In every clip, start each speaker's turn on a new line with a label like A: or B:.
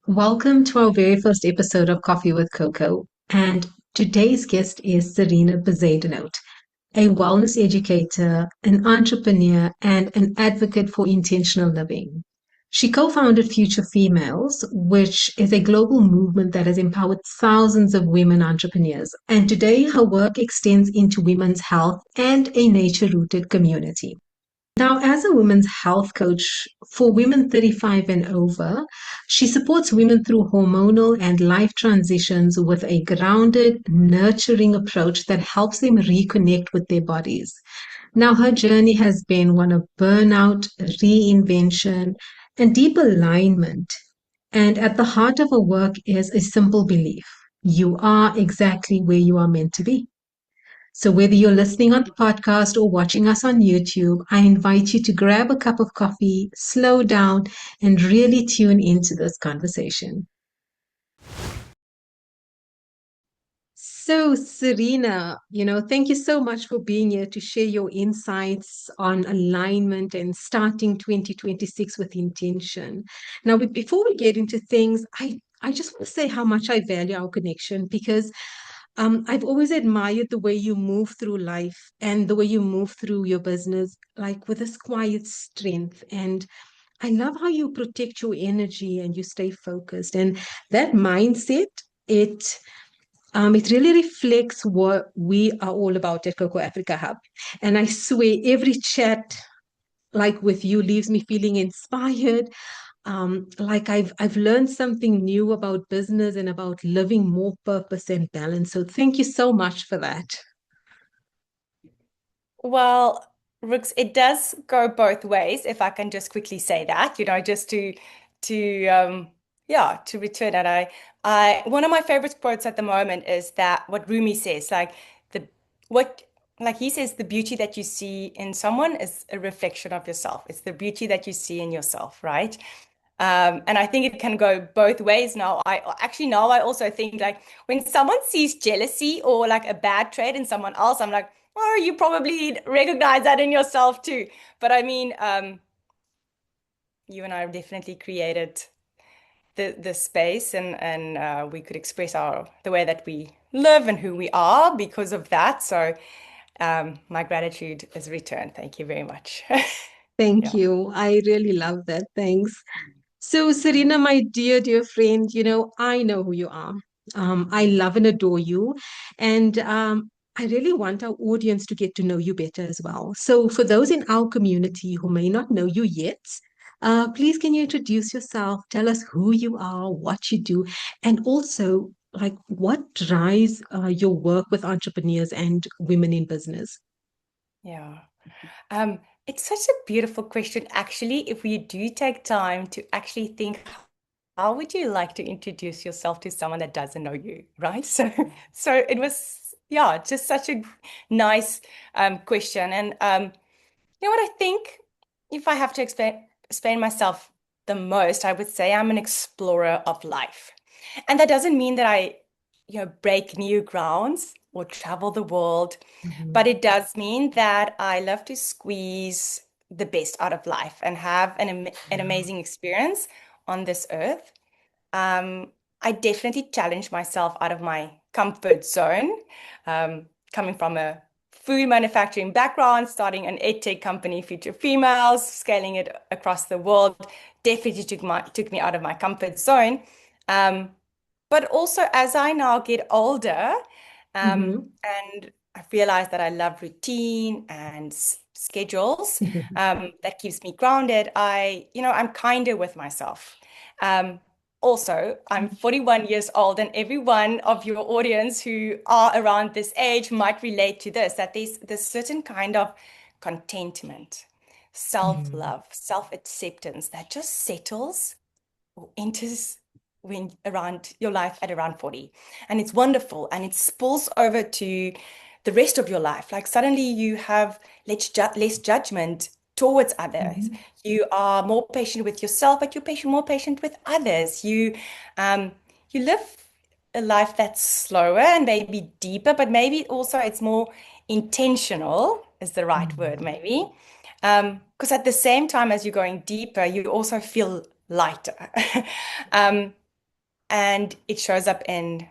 A: Welcome to our very first episode of Coffee with CoCo. And today's guest is Cerina Bezuidenhout, a wellness educator, an entrepreneur, and an advocate for intentional living. She co founded Future Females, which is a global movement that has empowered thousands of women entrepreneurs. And today, her work extends into women's health and a nature rooted community. Now, as a women's health coach for women 35 and over, she supports women through hormonal and life transitions with a grounded, nurturing approach that helps them reconnect with their bodies. Now, her journey has been one of burnout, reinvention, and deep alignment. And at the heart of her work is a simple belief: you are exactly where you are meant to be. So, whether you're listening on the podcast or watching us on YouTube, I invite you to grab a cup of coffee, slow down, and really tune into this conversation. So, Serena, thank you so much for being here to share your insights on alignment and starting 2026 with intention. Now, before we get into things, I just want to say how much I value our connection because I've always admired the way you move through life and the way you move through your business, like with this quiet strength. And I love how you protect your energy and you stay focused. And that mindset, it it really reflects what we are all about at Coco Africa Hub. And I swear every chat like with you leaves me feeling inspired, like I've learned something new about business and about living more purpose and balance. So thank you so much for that.
B: Well, Rooks, it does go both ways, if I can just quickly say that, just to return that. I one of my favorite quotes at the moment is that what Rumi says, like the what like he says, the beauty that you see in someone is a reflection of yourself. It's the beauty that you see in yourself, right? And I think it can go both ways now. I also think like when someone sees jealousy or like a bad trait in someone else, I'm like, oh, you probably recognize that in yourself too. But I mean, you and I have definitely created the space and we could express the way that we live and who we are because of that. So my gratitude is returned. Thank you very much.
A: Thank
B: Yeah.
A: you. I really love that. Thanks. So, Serena, my dear friend, I know who you are. I love and adore you. And I really want our audience to get to know you better as well. So, for those in our community who may not know you yet, please can you introduce yourself? Tell us who you are, what you do, and also like what drives your work with entrepreneurs and women in business.
B: Yeah. Um, it's such a beautiful question, actually, if we do take time to actually think, how would you like to introduce yourself to someone that doesn't know you, right? So it was, yeah, just such a nice question. And you know what I think, if I have to explain myself the most, I would say I'm an explorer of life. And that doesn't mean that I break new grounds or travel the world, but
A: Mhm.
B: it does mean that I love to squeeze the best out of life and have an
A: Yeah.
B: amazing experience on this earth. I definitely challenge myself out of my comfort zone, coming from a food manufacturing background, starting an edtech company, Future Females, scaling it across the world, definitely took me out of my comfort zone. Um, but also as I now get older,
A: Mhm.
B: and I realize that I love routine and schedules, that keeps me grounded. I'm kinder with myself. Um, Also, I'm 41 years old, and every one of your audience who are around this age might relate to this, that there's this certain kind of contentment,
A: Mhm.
B: self-love, self-acceptance that just settles or enters when around your life at around 40. And it's wonderful. And it spills over to the rest of your life. Like suddenly you have less judgment towards others.
A: Mhm.
B: You are more patient with yourself, but more patient with others. Um, you live a life that's slower and maybe deeper, but maybe also it's more intentional is the right word,
A: Mhm.
B: maybe. Because at the same time as you're going deeper, you also feel lighter. um, and it shows up in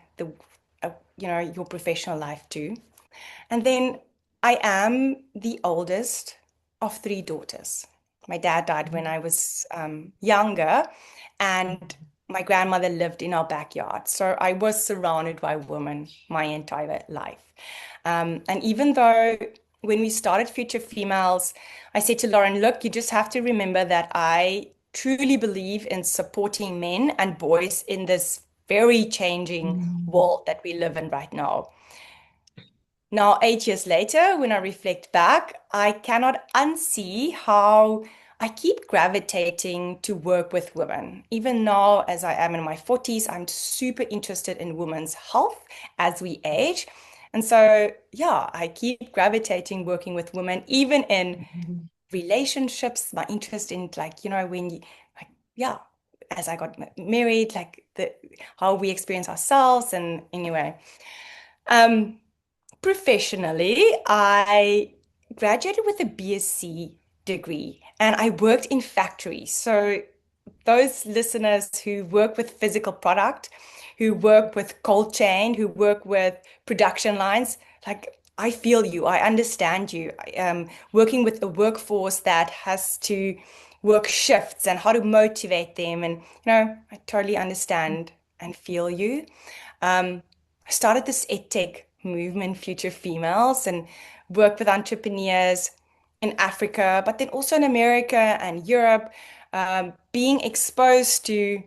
B: your professional life too. And then I am the oldest of three daughters. My dad died when I was younger, and my grandmother lived in our backyard. So I was surrounded by women my entire life. And even though when we started Future Females, I said to Lauren, look, you just have to remember that I truly believe in supporting men and boys in this very changing
A: Mhm.
B: world that we live in right now. Now, 8 years later, when I reflect back, I cannot unsee how I keep gravitating to work with women. Even now, as I am in my 40s, I'm super interested in women's health as we age. And so, yeah, I keep gravitating working with women, even in
A: Mhm.
B: relationships, my interest in like, when you, like, yeah, as I got married, like how we experience ourselves. And anyway, um, professionally, I graduated with a BSc degree and I worked in factories. So those listeners who work with physical product, who work with cold chain, who work with production lines, like I feel you, I understand you. Working with a workforce that has to work shifts and how to motivate them, and I totally understand and feel you. I started this edtech movement, Future Females, and worked with entrepreneurs in Africa, but then also in America and Europe, being exposed to,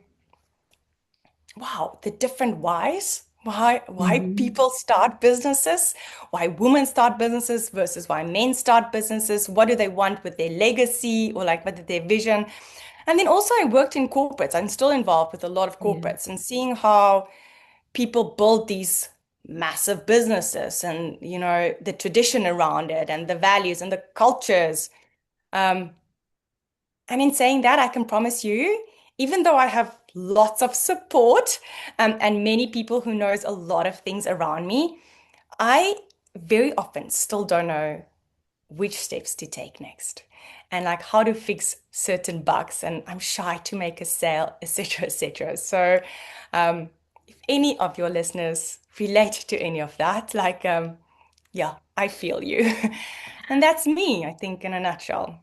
B: wow, the different whys, why
A: Mhm.
B: people start businesses, why women start businesses versus why men start businesses, what do they want with their legacy or like what is their vision. And then also I worked in corporates. I'm still involved with a lot of
A: Yeah.
B: corporates and seeing how people build these massive businesses and the tradition around it and the values and the cultures. Um, and in saying that, I can promise you, even though I have lots of support and many people who knows a lot of things around me, I very often still don't know which steps to take next and like how to fix certain bugs. And I'm shy to make a sale, etc., etc. So, if any of your listeners relate to any of that, like, yeah, I feel you. And that's me, I think, in a nutshell.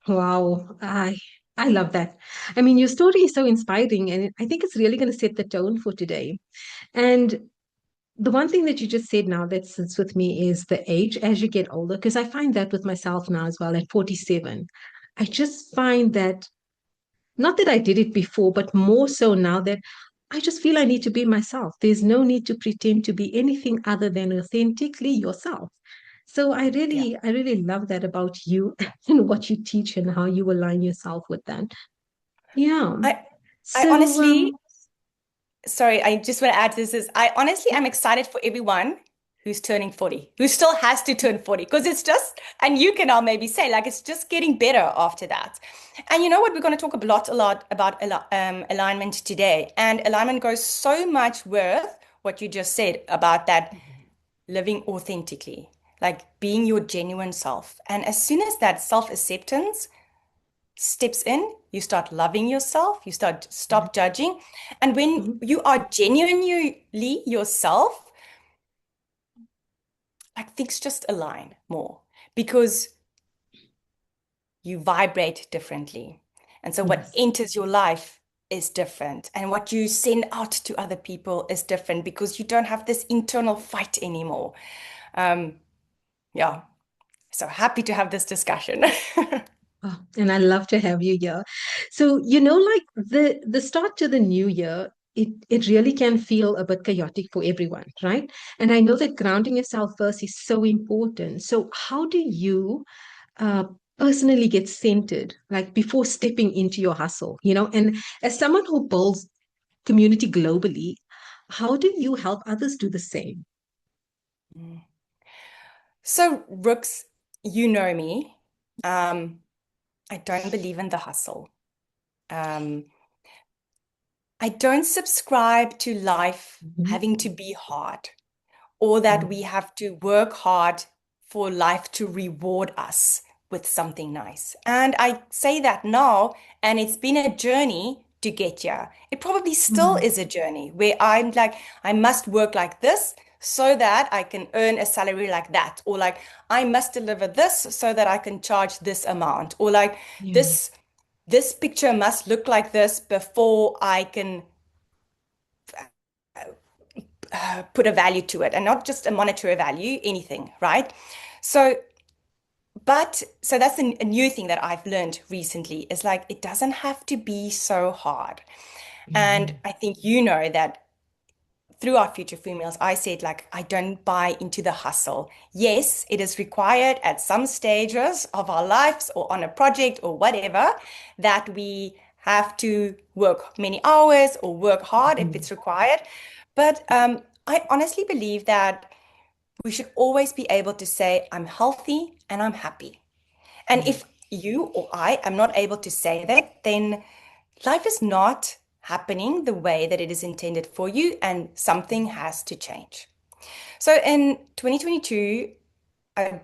A: Wow, I love that. I mean, your story is so inspiring, and I think it's really going to set the tone for today. And the one thing that you just said now that sits with me is the age as you get older, because I find that with myself now as well at 47. I just find that not that I did it before, but more so now that I just feel I need to be myself. There's no need to pretend to be anything other than authentically yourself. So
B: Yeah.
A: I really love that about you and what you teach and how you align yourself with that. Yeah.
B: I I
A: So,
B: honestly, sorry, I just want to add to this is I honestly am excited for everyone who's turning 40, who still has to turn 40, because it's just, and you can now maybe say, like, it's just getting better after that. And you know what? We're going to talk a lot about alignment today. And alignment goes so much with what you just said about that living authentically, like being your genuine self. And as soon as that self-acceptance steps in, you start loving yourself, you stop judging. And when
A: mhm.
B: you are genuinely yourself, like things just align more because you vibrate differently. And so what
A: Yes.
B: enters your life is different. And what you send out to other people is different because you don't have this internal fight anymore. Um, yeah. So happy to have this discussion.
A: Oh, and I love to have you here. So, like the start to the new year, it really can feel a bit chaotic for everyone, right? And I know that grounding yourself first is so important. So, how do you uh, personally get centered, like before stepping into your hustle, And as someone who builds community globally, how do you help others do the same?
B: So, Rooks, you know me. Um, I don't believe in the hustle. Um, I don't subscribe to life
A: Mhm.
B: having to be hard or that we have to work hard for life to reward us with something nice. And I say that now, and it's been a journey to get here. It probably still
A: Mm.
B: is a journey where I'm like, I must work like this so that I can earn a salary like that, or like I must deliver this so that I can charge this amount, or like
A: Yeah.
B: this picture must look like this before I can put a value to it, and not just a monetary value, anything, right? So, so that's a new thing that I've learned recently is like it doesn't have to be so hard. And
A: Mhm.
B: I think you know that through our future females, I said, like, I don't buy into the hustle. Yes, it is required at some stages of our lives or on a project or whatever that we have to work many hours or work hard if
A: Mhm.
B: it's required. But I honestly believe that we should always be able to say, I'm healthy and I'm happy. And
A: Yeah.
B: if you or I am not able to say that, then life is not happening the way that it is intended for you, and something has to change. So in 2022, I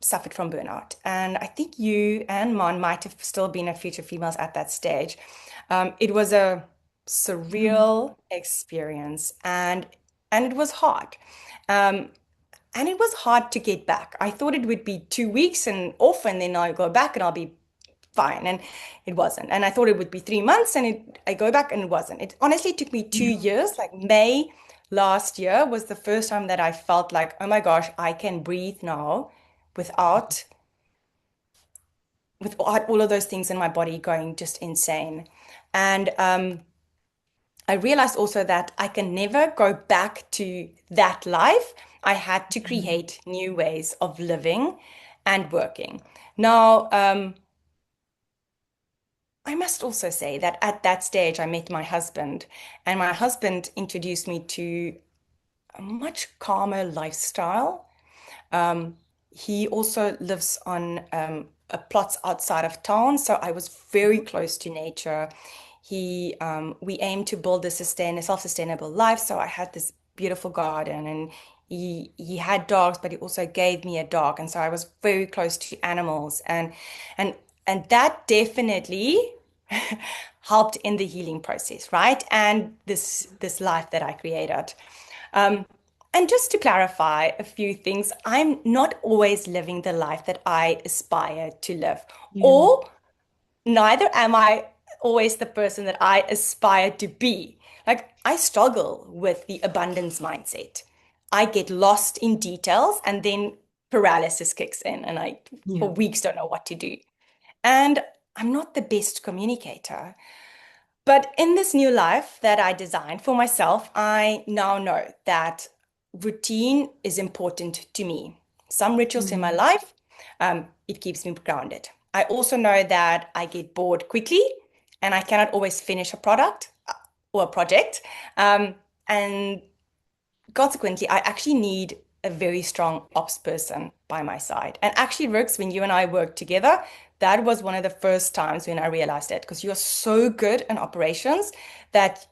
B: suffered from burnout, and I think you and Mon might have still been a future females at that stage. It was a
A: Mhm.
B: surreal experience, and it was hard. Um, and it was hard to get back. I thought it would be 2 weeks and off, and then I'll go back and I'll be fine. And it wasn't. And I thought it would be 3 months, and I go back and it wasn't. It honestly took me two
A: Yeah.
B: years. Like May last year was the first time that I felt like, oh my gosh, I can breathe now without without all of those things in my body going just insane. And I realized also that I can never go back to that life. I had to
A: Mhm.
B: create new ways of living and working. Now, I must also say that at that stage, I met my husband, and my husband introduced me to a much calmer lifestyle. Um, he also lives on a plots outside of town, so I was very close to nature. We aimed to build a self-sustainable life, so I had this beautiful garden, and he had dogs, but he also gave me a dog, and so I was very close to animals, and and that definitely helped in the healing process, right? And this life that I created. Um, and just to clarify a few things, I'm not always living the life that I aspire to live,
A: Yeah.
B: or neither am I always the person that I aspire to be. Like, I struggle with the abundance mindset. I get lost in details, and then paralysis kicks in, and I, for
A: Yeah.
B: weeks, don't know what to do. And I'm not the best communicator. But in this new life that I designed for myself, I now know that routine is important to me. Some rituals in my
A: Mhm.
B: life, it keeps me grounded. I also know that I get bored quickly and I cannot always finish a product or a project. And consequently, I actually need a very strong ops person by my side. And actually, Rooks, when you and I worked together, that was one of the first times when I realized it, because you are so good in operations that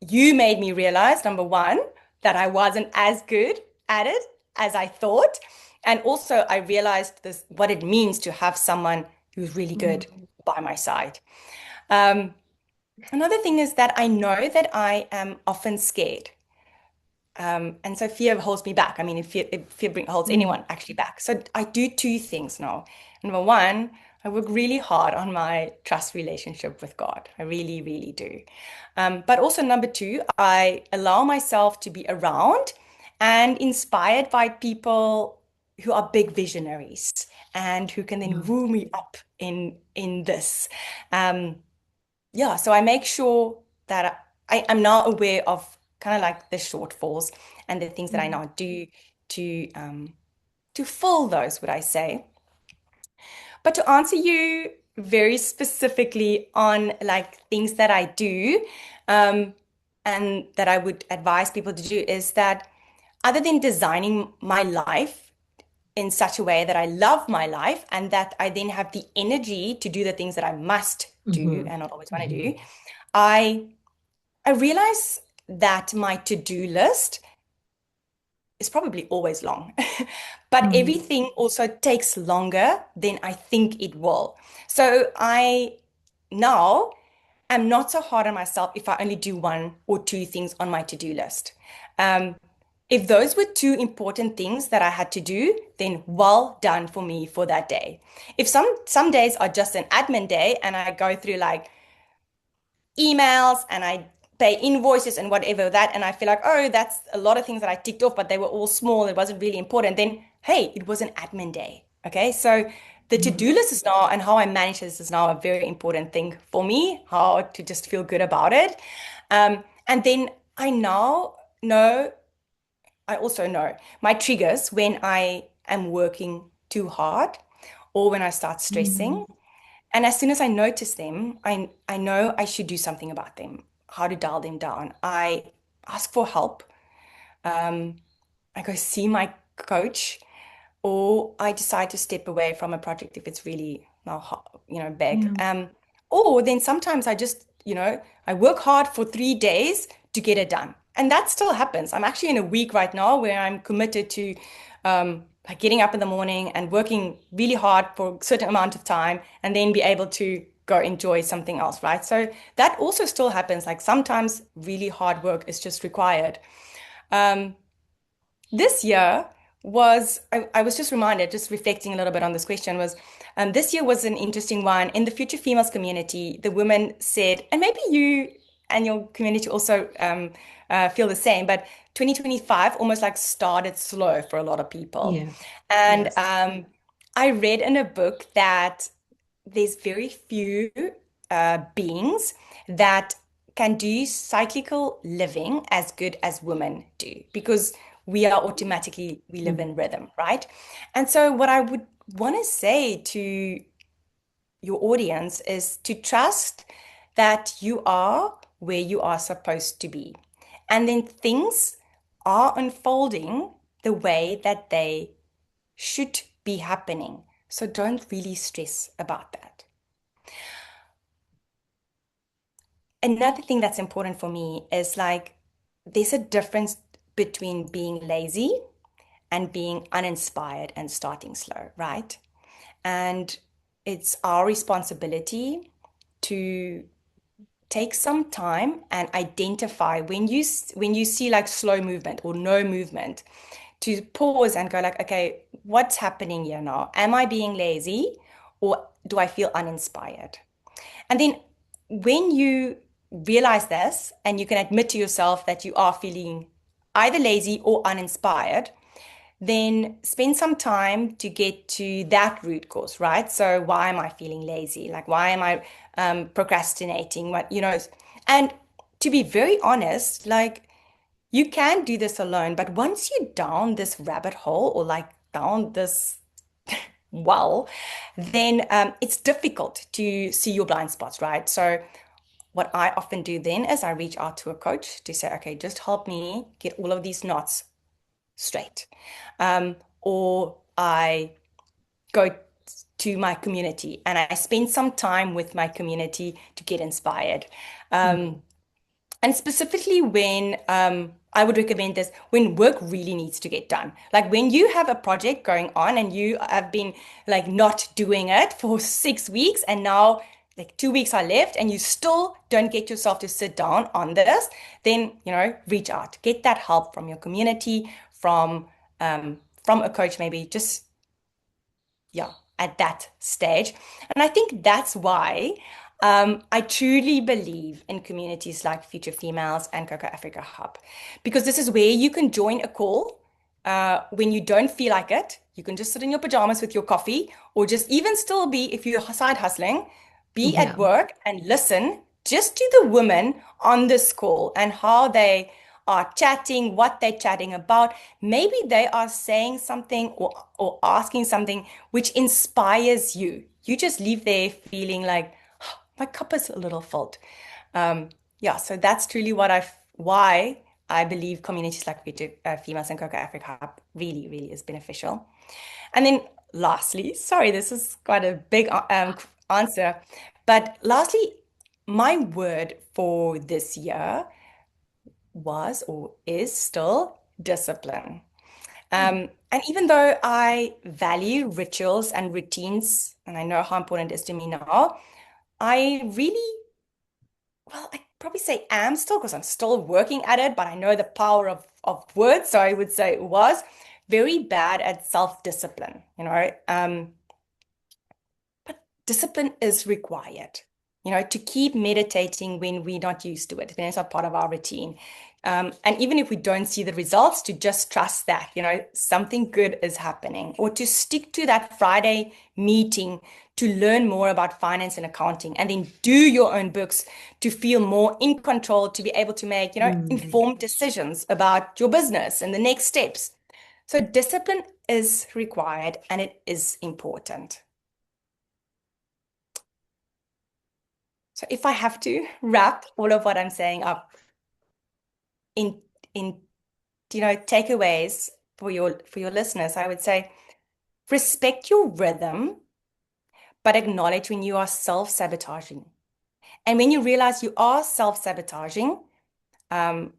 B: you made me realize, number one, that I wasn't as good at it as I thought. And also, I realized this what it means to have someone who's really good
A: Mhm.
B: by my side. Um, Another thing is that I know that I am often scared. And so fear holds me back. I mean, if fear holds
A: Mhm.
B: anyone actually back. So I do two things now. Number one, I work really hard on my trust relationship with God. I really, really do. But also number two, I allow myself to be around and inspired by people who are big visionaries and who can then
A: Yeah.
B: woo me up in this. Um, yeah, so I make sure that I'm now aware of kind of like the shortfalls and the things that I
A: Mhm.
B: now do to um, to fill those, would I say. But to answer you very specifically on like things that I do, um, and that I would advise people to do is that other than designing my life in such a way that I love my life and that I then have the energy to do the things that I must do
A: Mhm.
B: and not always want to do,
A: Mhm.
B: I I realize that my to-do list is probably always long, but
A: Mhm.
B: everything also takes longer than I think it will. So I now am not so hard on myself if I only do one or two things on my to-do list. Um, if those were two important things that I had to do, then well done for me for that day. If some days are just an admin day and I go through like emails and I pay invoices and whatever that, and I feel like, oh, that's a lot of things that I ticked off, but they were all small, it wasn't really important, then hey, it was an admin day. Okay, so the
A: Mm.
B: to-do list is now, and how I manage this is now a very important thing for me, how to just feel good about it. And then I now know, I also know my triggers when I am working too hard or when I start
A: Mm.
B: stressing. And as soon as I notice them, I know I should do something about them, how to dial them down. I ask for help. Um, I go see my coach, or I decide to step away from a project if it's really now, big.
A: Yeah.
B: Or then sometimes I just, I work hard for 3 days to get it done. And that still happens. I'm actually in a week right now where I'm committed to like getting up in the morning and working really hard for a certain amount of time and then be able to go enjoy something else, right? So that also still happens. Like sometimes really hard work is just required. Um, this year I was just reminded, just reflecting a little bit on this question, was this year was an interesting one. In the Future Females community, the women said, and maybe you and your community also feel the same, but 2025 almost like started slow for a lot of people.
A: Yeah.
B: And
A: Yes.
B: I read in a book that there's very few beings that can do cyclical living as good as women do because we live
A: Mm.
B: in rhythm, right? And so what I would want to say to your audience is to trust that you are where you are supposed to be. And then things are unfolding the way that they should be happening. So don't really stress about that. Another thing that's important for me is like there's a difference between being lazy and being uninspired and starting slow, right? And it's our responsibility to take some time and identify when you see like slow movement or no movement, to pause and go like, okay, what's happening here now? Am I being lazy or do I feel uninspired? And then when you realize this and you can admit to yourself that you are feeling either lazy or uninspired, then spend some time to get to that root cause, right? So why am I feeling lazy? Like, why am I procrastinating? And to be very honest, like you can do this alone, but once you're down this rabbit hole or like down this well, then it's difficult to see your blind spots, right? So what I often do then is I reach out to a coach to say, okay, just help me get all of these knots straight. Or I go to my community and I spend some time with my community to get inspired.
A: Mm.
B: And specifically when I would recommend this when work really needs to get done. Like when you have a project going on and you have been like not doing it for 6 weeks and now like 2 weeks are left and you still don't get yourself to sit down on this, then, reach out, get that help from your community, from a coach, maybe just yeah, at that stage. And I think that's why I truly believe in communities like Future Females and CoCo Africa Hub, because this is where you can join a call when you don't feel like it. You can just sit in your pajamas with your coffee, or just even still be, if you're side hustling, be at
A: Yeah.
B: work and listen just to the women on this call and how they are chatting, what they're chatting about. Maybe they are saying something or asking something which inspires you. You just leave there feeling like, "Oh, my cup is a little filled." Yeah, so that's truly why I believe communities like Future Females and CoCo Africa Hub really, really is beneficial. And then lastly, sorry, this is quite a big answer, but lastly, my word for this year was or is still discipline. And even though I value rituals and routines, and I know how important it is to me now, I really well, I probably say am still because I'm still working at it, but I know the power of words. So I would say was very bad at self-discipline, you know. But discipline is required, you know, to keep meditating when we're not used to it, when it's not part of our routine. And even if we don't see the results, to just trust that, you know, something good is happening, or to stick to that Friday meeting to learn more about finance and accounting, and then do your own books to feel more in control, to be able to make, you know,
A: Mm.
B: informed decisions about your business and the next steps. So discipline is required and it is important. So if I have to wrap all of what I'm saying up in in takeaways for your listeners, I would say respect your rhythm, but acknowledge when you are self-sabotaging. And when you realize you are self-sabotaging, um,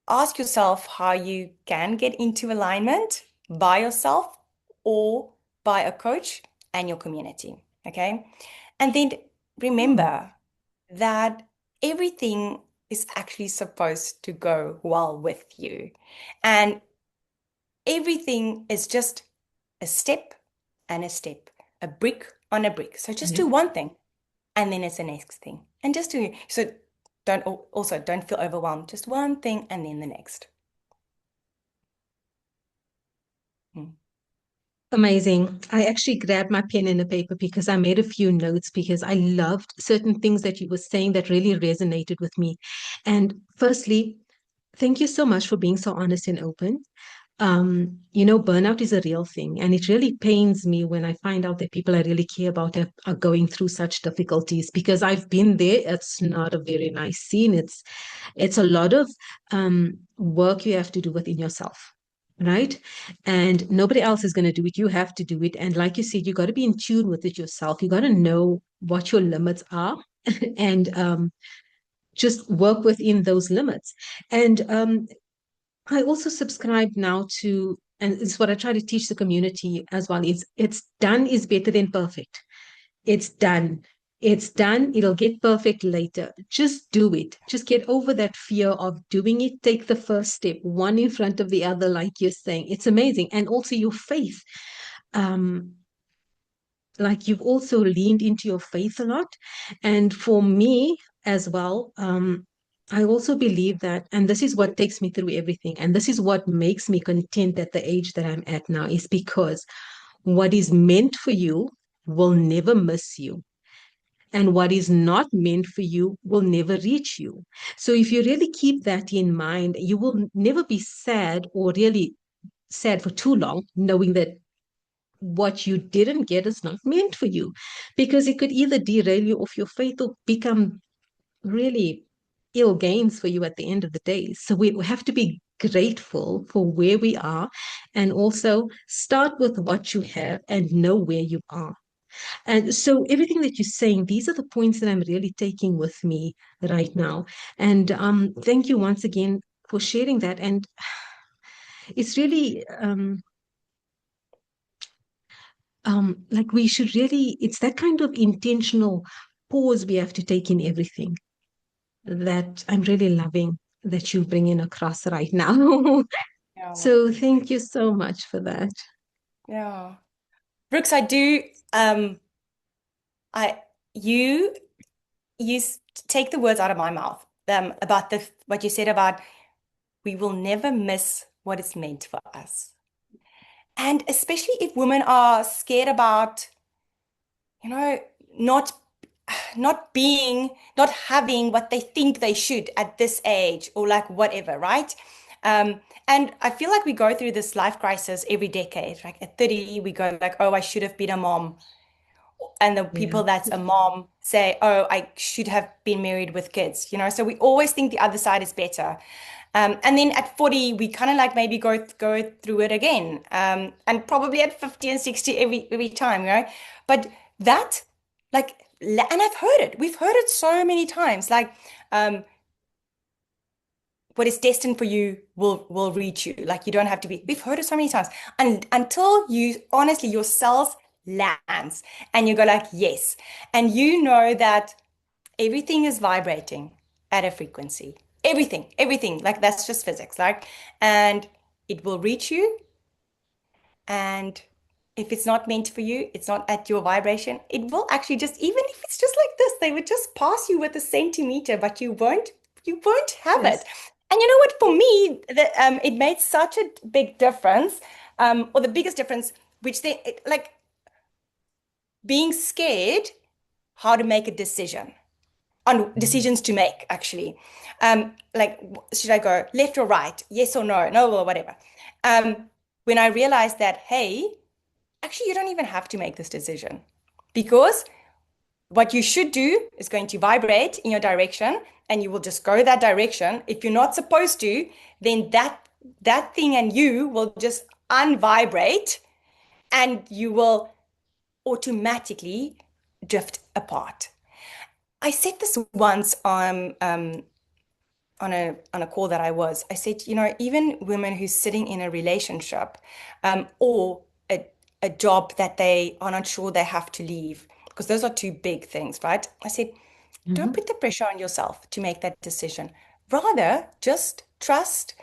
B: ask yourself how you can get into alignment by yourself or by a coach and your community. Okay. And then
A: Hmm.
B: remember that everything is actually supposed to go well with you. And everything is just a step and a step, a brick on a brick. So just
A: Yeah.
B: do one thing and then it's the next thing. And just do so don't feel overwhelmed. Just one thing and then the next. Mm.
A: Amazing. I actually grabbed my pen and a paper because I made a few notes because I loved certain things that you were saying that really resonated with me. And firstly, thank you so much for being so honest and open. Burnout is a real thing, and it really pains me when I find out that people I really care about are going through such difficulties because I've been there. It's not a very nice scene. It's a lot of work you have to do within yourself, right? And nobody else is going to do it. You have to do it. And like you said, you got to be in tune with it yourself. You got to know what your limits are and just work within those limits. And I also subscribe now to, and it's what I try to teach the community as well. It's done is better than perfect. It's done. It's done. It'll get perfect later. Just do it. Just get over that fear of doing it. Take the first step, one in front of the other, like you're saying. It's amazing. And also your faith. Um, like you've also leaned into your faith a lot. And for me as well, I also believe that, and this is what takes me through everything, and this is what makes me content at the age that I'm at now, is because what is meant for you will never miss you. And what is not meant for you will never reach you. So if you really keep that in mind, you will never be sad or really sad for too long, knowing that what you didn't get is not meant for you, because it could either derail you off your faith or become really ill gains for you at the end of the day. So we have to be grateful for where we are and also start with what you have and know where you are. And so everything that you're saying, these are the points that I'm really taking with me right now. And thank you once again for sharing that. And it's really like we should really, it's that kind of intentional pause we have to take in everything that I'm really loving that you bring in across right now.
B: Yeah.
A: So thank you so much for that.
B: Yeah. Brooks, I do I you you take the words out of my mouth about the what you said about we will never miss what is meant for us. And especially if women are scared about, you know, not not having what they think they should at this age or like whatever, right? And I feel like we go through this life crisis every decade. Like at 30, we go like, oh, I should have been a mom. And the
A: Yeah.
B: people that's a mom say, oh, I should have been married with kids, you know? So we always think the other side is better. And then at 40, we kind of like maybe go through it again. And probably at 50 and 60 every time, you know? But that, like, and I've heard it. We've heard it so many times. Like, um, what is destined for you will reach you. Like you don't have to be. We've heard it so many times. And until you honestly your cells lands and you go like, yes. And you know that everything is vibrating at a frequency. Everything, like that's just physics, like, and it will reach you. And if it's not meant for you, it's not at your vibration, it will actually just, even if it's just like this, they would just pass you with a centimeter, but you won't have it.
A: Yes.
B: And you know what, for me, it made such a big difference, or the biggest difference, which they, like being scared how to make a decision on decisions to make, actually. Like, should I go left or right? Yes or no? No, or whatever. When I realized that, hey, actually, you don't even have to make this decision, because what you should do is going to vibrate in your direction, and you will just go that direction. If you're not supposed to, then that thing and you will just unvibrate, and you will automatically drift apart. I said this once on a call that I was. I said, even women who's sitting in a relationship, or a job that they are not sure they have to leave, because those are two big things, right? I said, don't
A: Mhm.
B: put the pressure on yourself to make that decision. Rather, just trust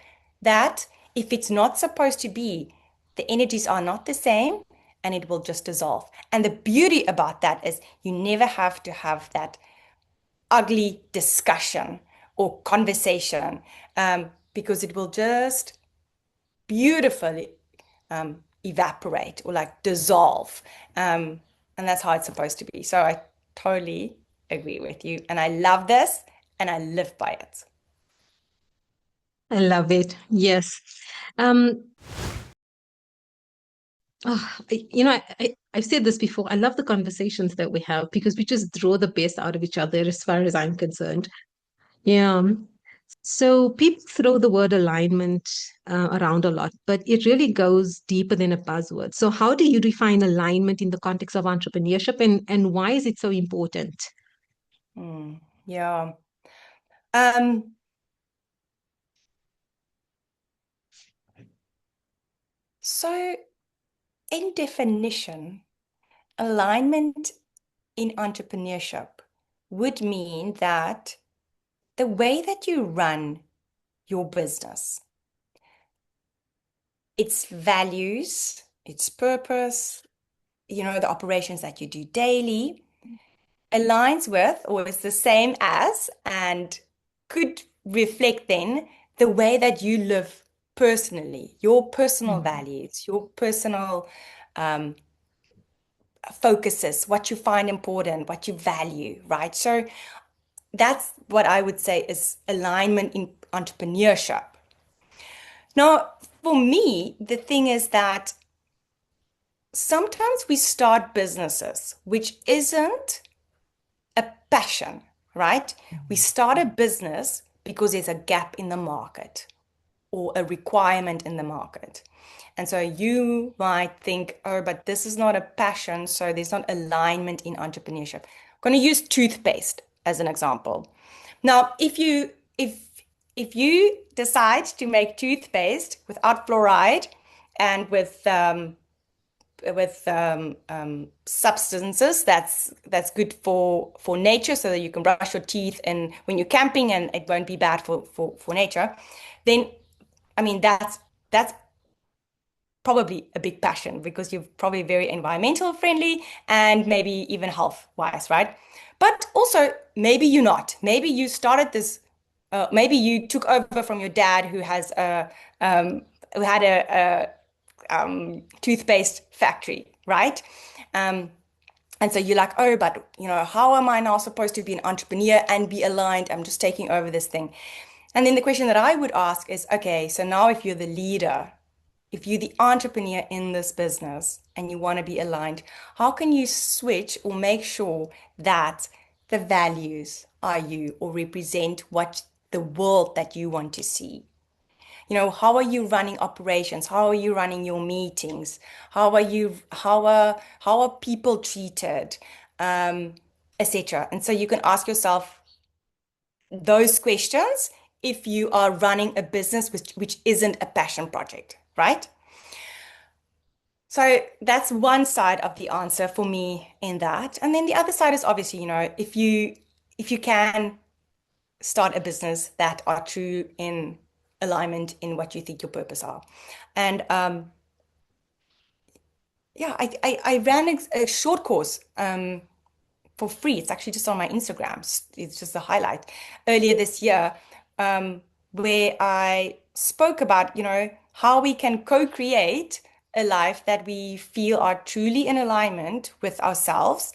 B: that if it's not supposed to be, the energies are not the same, and it will just dissolve. And the beauty about that is you never have to have that ugly discussion or conversation, because it will just beautifully evaporate or like dissolve. And that's how it's supposed to be. So I totally agree with you. And I love this, and I live by it.
A: I love it. Yes. Um, I've said this before. I love the conversations that we have because we just draw the best out of each other as far as I'm concerned. Yeah. So people throw the word alignment around a lot, but it really goes deeper than a buzzword. So how do you define alignment in the context of entrepreneurship, and why is it so important?
B: Yeah. Um, so in definition, alignment in entrepreneurship would mean that the way that you run your business, its values, its purpose, the operations that you do daily, aligns with or is the same as and could reflect then the way that you live personally, your personal
A: Mhm.
B: values, your personal um, focuses, what you find important, what you value, right? So that's what I would say is alignment in entrepreneurship. Now, for me, the thing is that sometimes we start businesses, which isn't a passion, right? We start a business because there's a gap in the market or a requirement in the market. And so you might think, oh, but this is not a passion, so there's not alignment in entrepreneurship. I'm going to use toothpaste as an example. Now, if you decide to make toothpaste without fluoride and with substances that's good for nature, so that you can brush your teeth and when you're camping, and it won't be bad for nature, then I mean that's probably a big passion, because you're probably very environmental friendly and maybe even health wise, right? But also maybe you're not. Maybe you started this. Maybe you took over from your dad, who had a toothpaste factory, right? Um, and so you're like, oh, but how am I now supposed to be an entrepreneur and be aligned? I'm just taking over this thing. And then the question that I would ask is, okay, so now if you're the leader, if you're the entrepreneur in this business and you want to be aligned, how can you switch or make sure that the values are you or represent what the world that you want to see? How are you running operations? How are you running your meetings? How are people treated? Etc. And so you can ask yourself those questions if you are running a business which isn't a passion project, right? So that's one side of the answer for me in that. And then the other side is obviously, if you can start a business that are true in alignment in what you think your purpose are. And yeah, I ran a short course for free. It's actually just on my Instagram. It's just a highlight earlier this year, um, where I spoke about, how we can co-create a life that we feel are truly in alignment with ourselves.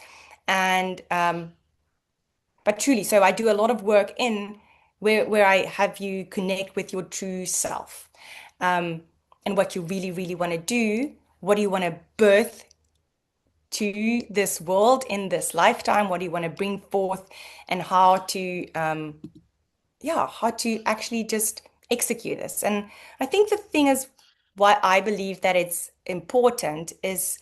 B: And but truly, so I do a lot of work in where I have you connect with your true self, um, and what you really, really want to do. What do you want to birth to this world in this lifetime? What do you want to bring forth, and how to, yeah, how to actually just execute this? And I think the thing is, why I believe that it's important is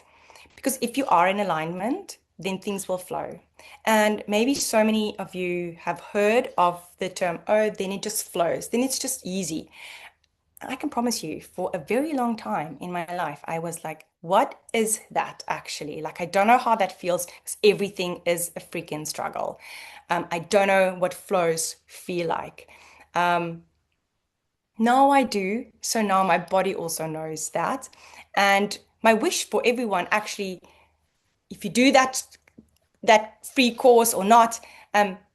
B: because if you are in alignment, then things will flow. And maybe so many of you have heard of the term, oh, then it just flows, then it's just easy. I can promise you, for a very long time in my life, I was like, what is that actually? Like, I don't know how that feels because everything is a freaking struggle. I don't know what flows feel like. Um, Now I do. So now my body also knows that. And my wish for everyone, actually, if you do that free course or not,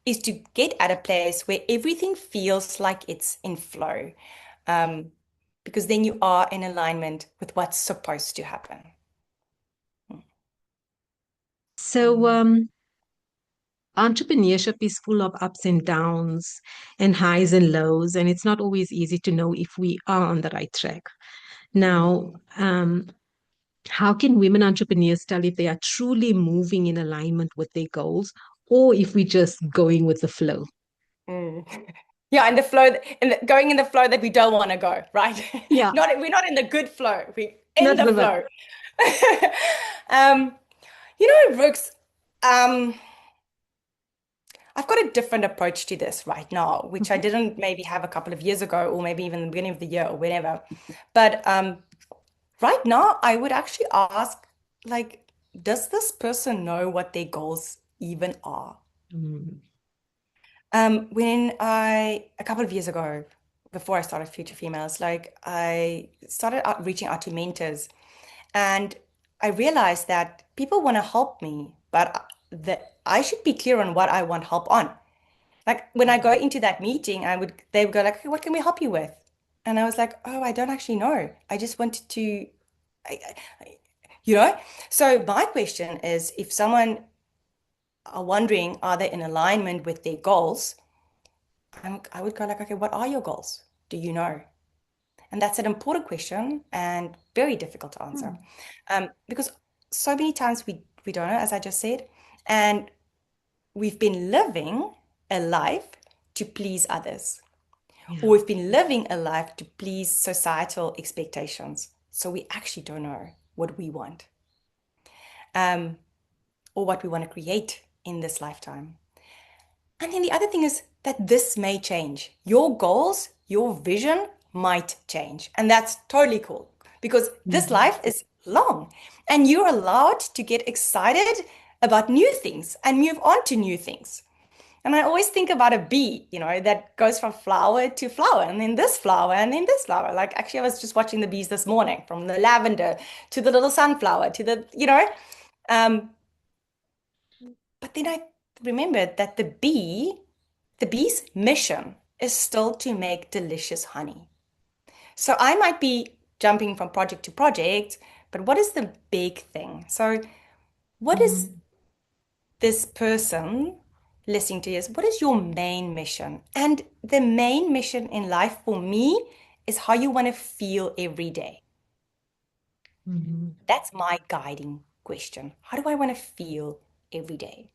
B: is to get at a place where everything feels like it's in flow. Um, because then you are in alignment with what's supposed to happen.
A: So, entrepreneurship is full of ups and downs and highs and lows, and it's not always easy to know if we are on the right track. Now, how can women entrepreneurs tell if they are truly moving in alignment with their goals or if we're just going with the flow?
B: Mm. Yeah, and the flow, going in the flow that we don't want to go, right?
A: Yeah,
B: We're not in the good flow. We in
A: not
B: the
A: the right.
B: flow. Um, Brooks, um, I've got a different approach to this right now, which I
A: Mhm.
B: didn't maybe have a couple of years ago, or maybe even the beginning of the year or whenever. But right now, I would actually ask, like, does this person know what their goals even are?
A: Mm,
B: A couple of years ago, before I started Future Females, like I started out reaching out to mentors, and I realized that people want to help me, but that I should be clear on what I want help on. Like when I go into that meeting, they would go like, "Okay, what can we help you with?" And I was like, "Oh, I don't actually know. I just wanted to, I, you know." So my question is, if someone are wondering, are they in alignment with their goals? I would go like, "Okay, what are your goals? Do you know?" And that's an important question and very difficult to answer,
A: mm,
B: because so many times we don't know, as I just said, and we've been living a life to please others. Or
A: yeah.
B: we've been living a life to please societal expectations. So we actually don't know what we want, um, or what we want to create in this lifetime. And then the other thing is that this may change. Your goals, your vision might change. And that's totally cool because this
A: Mhm.
B: life is long and you're allowed to get excited about new things and move on to new things. And I always think about a bee, that goes from flower to flower, and then this flower, and then this flower. Like, actually, I was just watching the bees this morning, from the lavender to the little sunflower to um, but then I remembered that the bee's mission is still to make delicious honey. So I might be jumping from project to project, but what is the big thing? So, what is
A: Mhm.
B: this person listening to this? What is your main mission? And the main mission in life for me is how you want to feel every day.
A: Mhm.
B: That's my guiding question. How do I want to feel every day?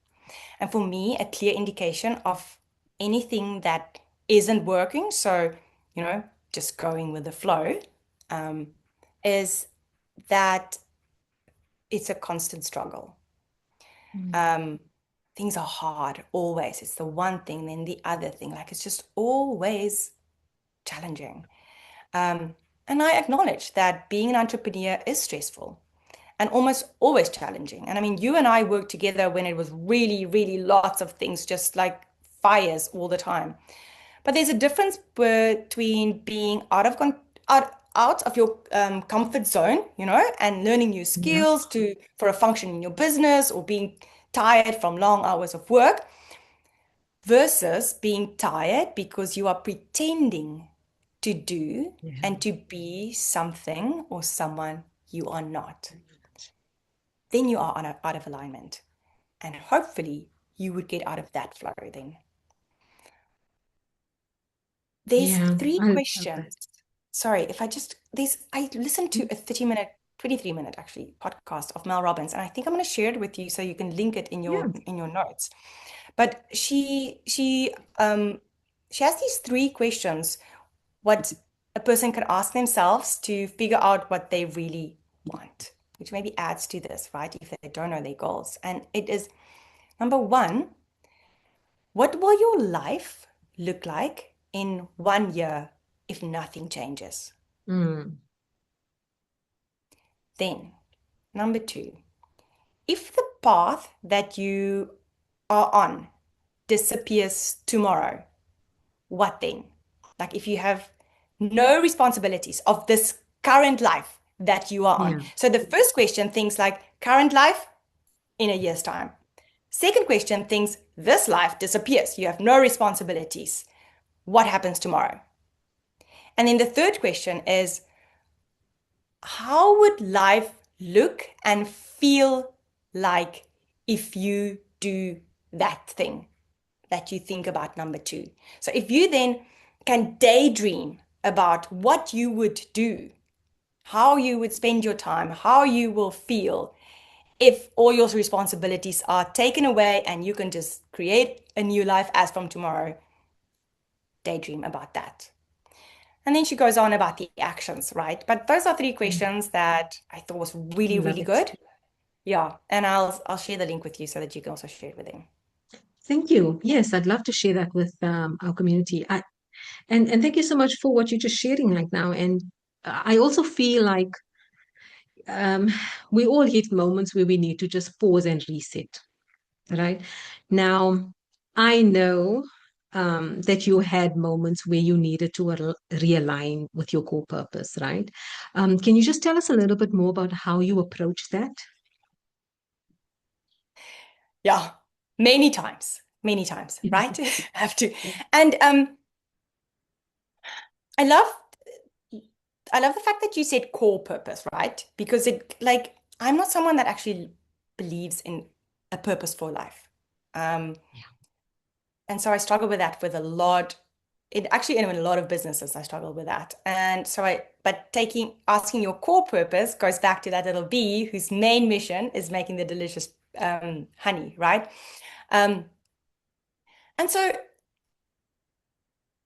B: And for me, a clear indication of anything that isn't working, so, you know, just going with the flow, um, is that it's a constant struggle.
A: Mm,
B: Um, Things are hard always. It's the one thing, then the other thing. Like it's just always challenging. Um, and I acknowledge that being an entrepreneur is stressful and almost always challenging. And I mean, you and I worked together when it was really, really lots of things, just like fires all the time. But there's a difference between being out of your comfort zone, and learning new
A: Yeah.
B: skills for a function in your business, or being tired from long hours of work, versus being tired because you are pretending to do
A: Yeah.
B: and to be something or someone you are not. Then you are out of alignment. And hopefully you would get out of that flow then. There's
A: Yeah.
B: three
A: I love that.
B: questions. Sorry, if I just, I listened to a 30-minute, 23-minute actually podcast of Mel Robbins, and I think I'm going to share it with you so you can link it in
A: Yeah.
B: your notes. But she has these three questions what a person can ask themselves to figure out what they really want, which maybe adds to this, right? If they don't know their goals. And it is number one, what will your life look like in 1 year if nothing changes?
A: Mm.
B: Then, number two, if the path that you are on disappears tomorrow, what then? Like if you have no responsibilities of this current life that you are on.
A: Yeah.
B: So the first question, things like current life in a year's time. Second question, things this life disappears. You have no responsibilities. What happens tomorrow? And then the third question is, how would life look and feel like if you do that thing that you think about number two? So if you then can daydream about what you would do, how you would spend your time, how you will feel if all your responsibilities are taken away and you can just create a new life as from tomorrow, daydream about that. And then she goes on about the actions, right? But those are three
A: Mm.
B: questions that I thought was
A: I
B: really,
A: love
B: really
A: it.
B: good. Yeah, and I'll share the link with you so that you can also share it with them.
A: Thank you. Yes, I'd love to share that with our community. And thank you so much for what you're just sharing right now. And I also feel like um, we all hit moments where we need to just pause and reset, right? Now, I know that you had moments where you needed to realign with your core purpose, right? Can you just tell us a little bit more about how you approach that?
B: Yeah, many times, right? I have to.
A: Yeah.
B: And I love I love the fact that you said core purpose, right? Because it like I'm not someone that actually believes in a purpose for life. Um, and so I struggle with that with a lot. It actually in a lot of businesses I struggle with that. And so but asking your core purpose goes back to that little bee whose main mission is making the delicious honey, right? Um, and so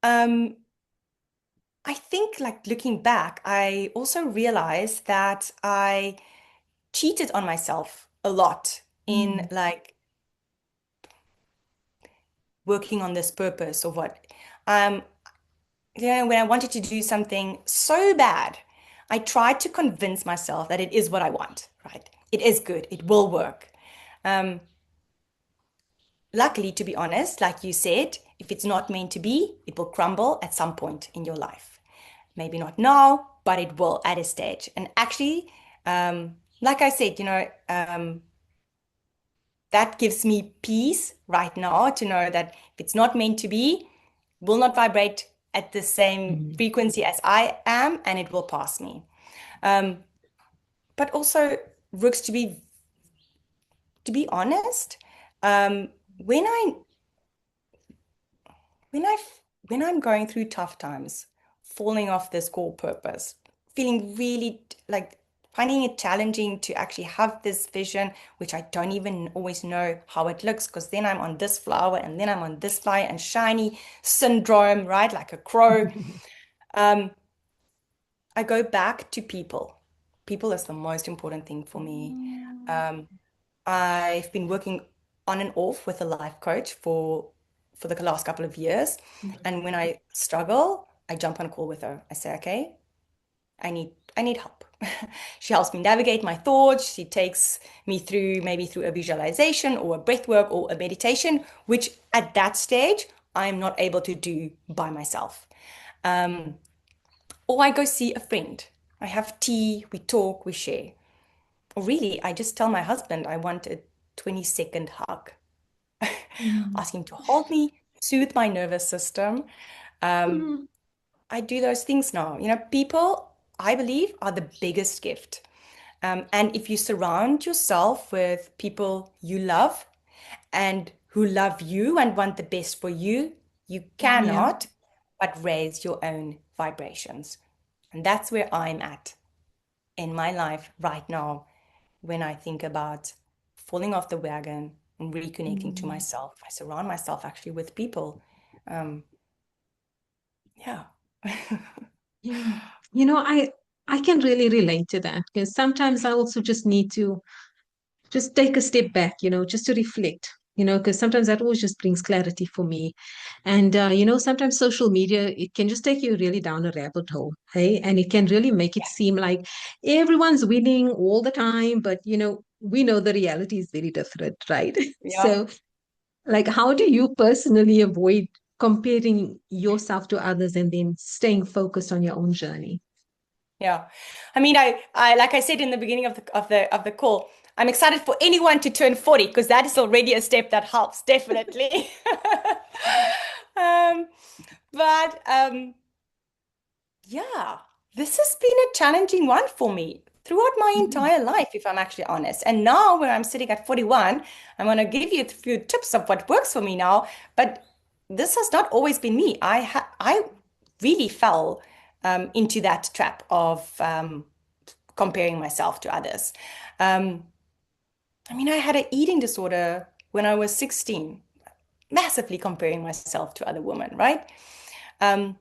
B: um, I think like looking back, I also realized that I cheated on myself a lot in
A: Mm.
B: like working on this purpose or what. Um, when I wanted to do something so bad, I tried to convince myself that it is what I want, right? It is good, it will work. Um, Luckily, to be honest, like you said, if it's not meant to be, it will crumble at some point in your life. Maybe not now, but it will at a stage. And actually, like I said, that gives me peace right now to know that if it's not meant to be, will not vibrate at the same
A: Mm.
B: frequency as I am, and it will pass me. Um, but also, Rooks, to be honest, um, when I when I when I'm going through tough times, falling off this core purpose, feeling really like finding it challenging to actually have this vision, which I don't even always know how it looks, because then I'm on this flower and then I'm on this fly and shiny syndrome, right? Like a crow. Um, I go back to people. People is the most important thing for me. Um, I've been working on and off with a life coach for the last couple of years. And when I struggle, I jump on a call with her. I say, okay, I need help. She helps me navigate my thoughts. She takes me through maybe through a visualization or a breath work or a meditation, which at that stage I'm not able to do by myself. Um, or I go see a friend. I have tea, we talk, we share. Or really, I just tell my husband I want a 20-second hug.
A: Mm.
B: Ask him to hold me, soothe my nervous system. Um,
A: Mm.
B: I do those things now. People, I believe, are the biggest gift. And if you surround yourself with people you love and who love you and want the best for you, you
A: Yeah.
B: cannot but raise your own vibrations. And that's where I'm at in my life right now when I think about falling off the wagon and reconnecting to
A: Mm.
B: myself. I surround myself actually with people. Um, yeah.
A: Yeah. I can really relate to that because sometimes I also just need to just take a step back, just to reflect, because sometimes that always just brings clarity for me. And, sometimes social media, it can just take you really down a rabbit hole, hey? And it can really make it seem like everyone's winning all the time. But, we know the reality is very different, right?
B: Yeah.
A: So, like, how do you personally avoid comparing yourself to others and then staying focused on your own journey?
B: Yeah. I mean, I like I said in the beginning of the call, I'm excited for anyone to turn 40 because that is already a step that helps, definitely. Um, but yeah, this has been a challenging one for me throughout my
A: Mhm.
B: entire life, if I'm actually honest. And now, when I'm sitting at 41, I'm going to give you a few tips of what works for me now. But this has not always been me. I really fell into that trap of comparing myself to others. Um, I mean, I had an eating disorder when I was 16, massively comparing myself to other women, right? Um,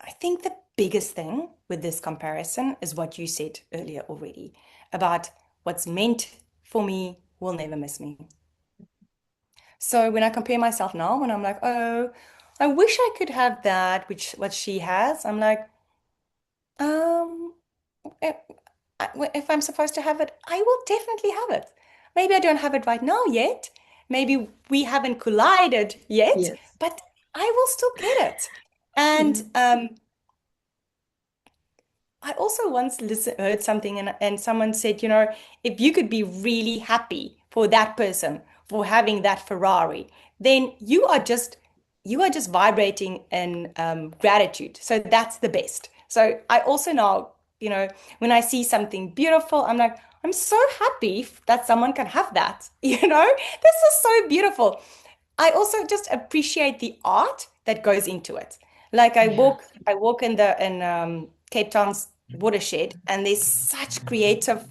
B: I think the biggest thing with this comparison is what you said earlier already about what's meant for me will never miss me. So when I compare myself now, when I'm like, oh, I wish I could have that, which what she has, I'm like, um, if if I'm supposed to have it, I will definitely have it. Maybe I don't have it right now yet. Maybe we haven't collided yet,
A: Yes.
B: but I will still get it.
A: Yeah.
B: And I also once heard something and someone said, if you could be really happy for that person for having that Ferrari, then you are just vibrating in gratitude. So that's the best. So I also now, when I see something beautiful, I'm like, I'm so happy that someone can have that. This is so beautiful. I also just appreciate the art that goes into it. Like I
A: Yeah.
B: walk, I walk in Cape Town's watershed, and there's such creative,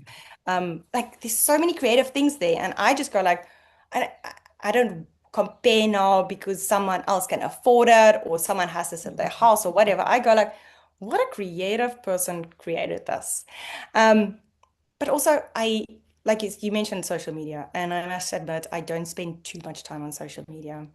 B: like there's so many creative things there, and I just go like, I don't compare now because someone else can afford it or someone has this at their house or whatever. I go like, what a creative person created this. Um, but also, like you mentioned social media, and I must admit, I don't spend too much time on social media.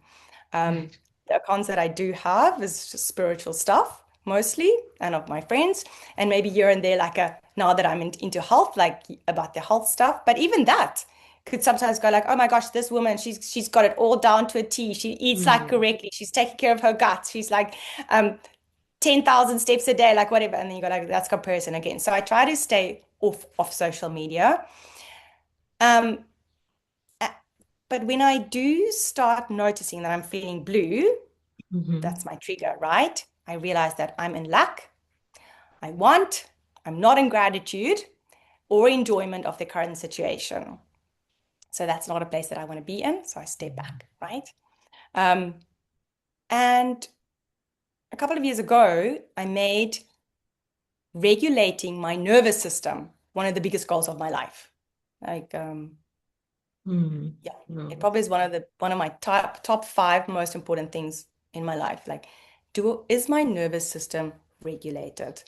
B: Um,
A: Right.
B: the accounts that I do have is just spiritual stuff mostly, and of my friends, and maybe here and there, like now that I'm into health, like about the health stuff. But even that could sometimes go like, oh my gosh, this woman, she's got it all down to a T. She eats like
A: Mm.
B: correctly. She's taking care of her gut. She's like, um, 10,000 steps a day, like whatever. And then you go like, that's comparison again. So I try to stay off social media. Um, but when I do start noticing that I'm feeling blue,
A: Mhm.
B: that's my trigger, right? I realize that I'm in lack, I want, I'm not in gratitude or enjoyment of the current situation. So that's not a place that I want to be in. So I step back, right? Um, and a couple of years ago, I made regulating my nervous system one of the biggest goals of my life. Like,
A: Mm.
B: yeah, it
A: No.
B: probably is one of my top five most important things in my life. Like, is my nervous system regulated?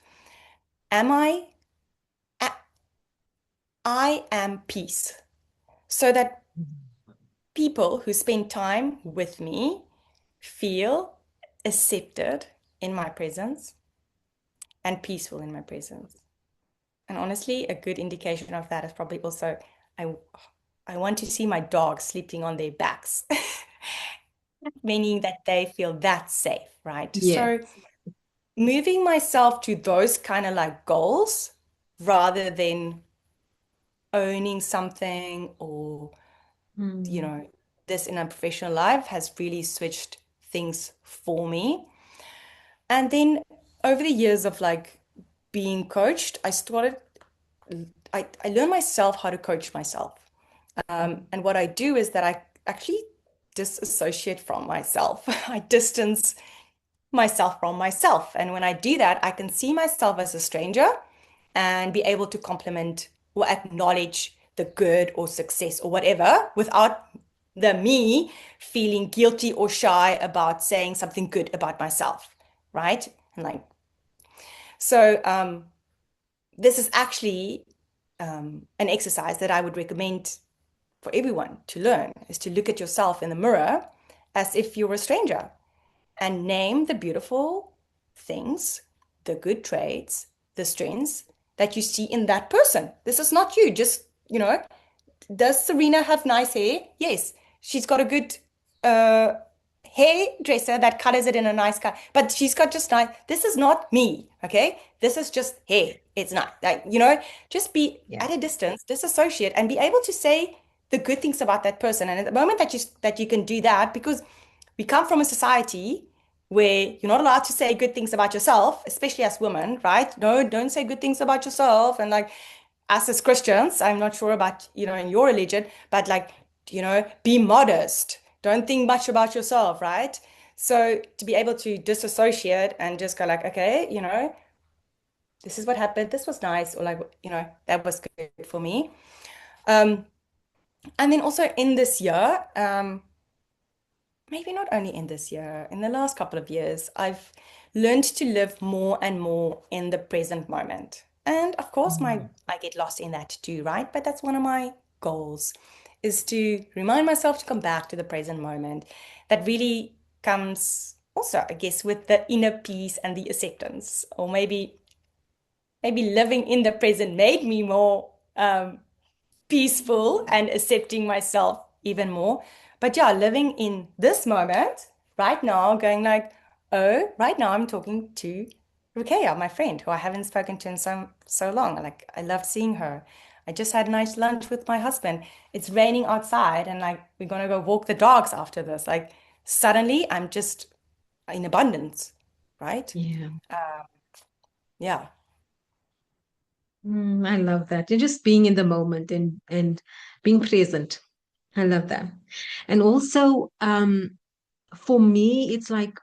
B: Am I am peace. So that people who spend time with me feel accepted in my presence and peaceful in my presence. And honestly, a good indication of that is probably also I I want to see my dogs sleeping on their backs, meaning that they feel that safe, right?
A: Yes.
B: So moving myself to those kind of like goals rather than owning something or, you
A: Mm.
B: know, this in a professional life has really switched things for me. And then over the years of like being coached, I learned myself how to coach myself. And what I do is that I actually disassociate from myself. I distance myself from myself. And when I do that, I can see myself as a stranger and be able to compliment or acknowledge the good or success or whatever without the me feeling guilty or shy about saying something good about myself, right? And like, so this is actually an exercise that I would recommend for everyone to learn is to look at yourself in the mirror as if you're a stranger and name the beautiful things, the good traits, the strengths that you see in that person. This is not you. Just, does Cerina have nice hair? Yes. She's got a good uh, hairdresser that colors it in a nice color, but she's got just nice. This is not me, okay? This is just hair. It's not like, just be
A: Yeah.
B: at a distance, disassociate, and be able to say the good things about that person. And at the moment that you can do that, because we come from a society where you're not allowed to say good things about yourself, especially as women, right? No, don't say good things about yourself. And like us as Christians, I'm not sure about, in your religion, but like, be modest. Don't think much about yourself, right? So to be able to disassociate and just go like, okay, this is what happened. This was nice, or like, that was good for me. Um, and then also in this year, maybe not only in this year, in the last couple of years, I've learned to live more and more in the present moment. And of course,
A: Mm.
B: I get lost in that too, right? But that's one of my goals is to remind myself to come back to the present moment. That really comes also, I guess, with the inner peace and the acceptance, or maybe living in the present made me more peaceful and accepting myself even more. But yeah, living in this moment right now, going like, oh, right now I'm talking to Rukeya, my friend, who I haven't spoken to in so long. Like I love seeing her. I just had a nice lunch with my husband. It's raining outside and like we're gonna go walk the dogs after this. Like suddenly I'm just in abundance, right?
A: Yeah.
B: Yeah.
A: I love that. And just being in the moment and being present. I love that. And also, for me, it's like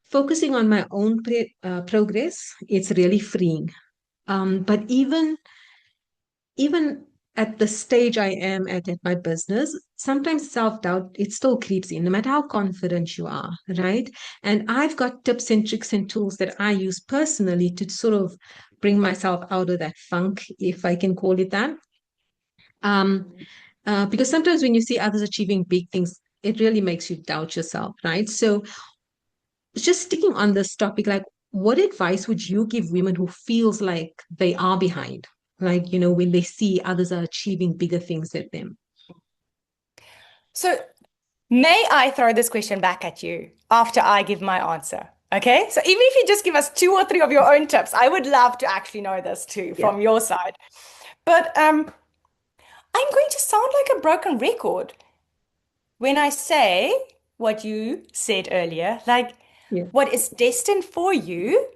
A: focusing on my own progress. It's really freeing. But even at the stage I am at my business, sometimes self-doubt, it still creeps in, no matter how confident you are, right? And I've got tips and tricks and tools that I use personally to sort of bring myself out of that funk, if I can call it that. Um, because sometimes when you see others achieving big things, it really makes you doubt yourself, right? So just sticking on this topic, like what advice would you give women who feels like they are behind? Like, when they see others are achieving bigger things than them.
B: So may I throw this question back at you after I give my answer? Okay. So even if you just give us two or three of your own tips, I would love to actually know this too
A: Yeah.
B: from your side. But I'm going to sound like a broken record when I say what you said earlier, like
A: Yeah.
B: what is destined for you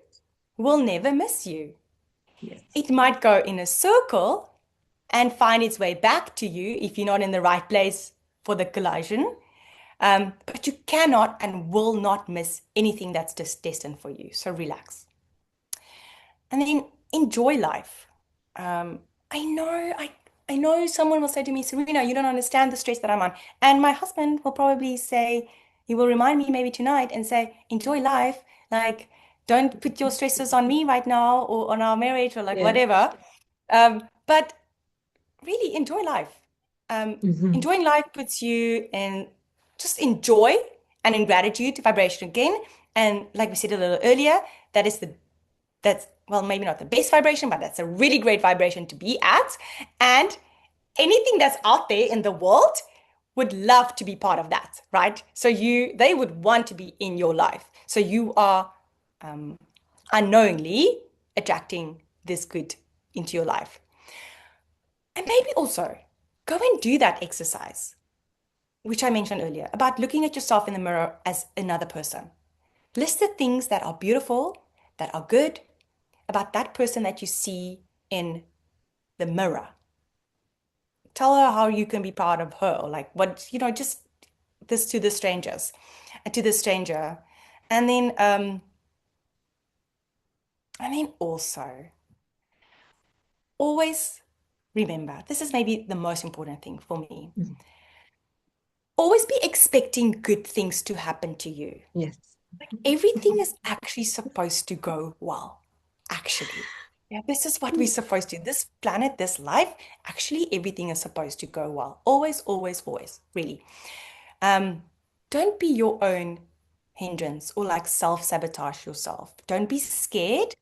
B: will never miss you.
A: Yes.
B: It might go in a circle and find its way back to you if you're not in the right place for the collision. But you cannot and will not miss anything that's just destined for you. So relax. And then enjoy life. Um, I know, I know someone will say to me, Cerina, you don't understand the stress that I'm on. And my husband will probably say, he will remind me maybe tonight and say, enjoy life. Like, don't put your stresses on me right now or on our marriage or like
A: Yeah.
B: whatever. But really enjoy life.
A: Hmm.
B: Enjoying life puts you in just enjoy and in gratitude vibration again. And like we said a little earlier, that's well, maybe not the best vibration, but that's a really great vibration to be at. And anything that's out there in the world would love to be part of that, right? So they would want to be in your life. So you are um, unknowingly attracting this good into your life. And maybe also go and do that exercise, which I mentioned earlier, about looking at yourself in the mirror as another person. List the things that are beautiful, that are good about that person that you see in the mirror. Tell her how you can be proud of her, or like what, just this to the strangers, to the stranger. And then also always remember, this is maybe the most important thing for me.
A: Mhm.
B: Always be expecting good things to happen to you.
A: Yes.
B: Everything is actually supposed to go well, actually. Yeah, this is what we're supposed to. This planet, this life, actually everything is supposed to go well. Always, always, always, really. Um, don't be your own hindrance or like self-sabotage yourself. Don't be scared.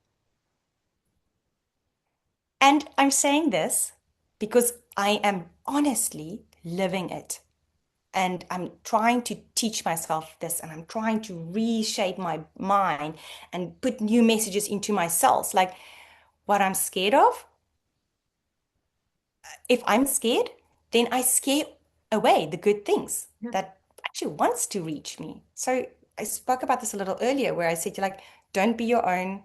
B: And I'm saying this because I am honestly living it. And I'm trying to teach myself this, and I'm trying to reshape my mind and put new messages into my cells. Like what I'm scared of, if I'm scared, then I scare away the good things
A: Yeah.
B: that actually wants to reach me. So I spoke about this a little earlier where I said like, don't be your own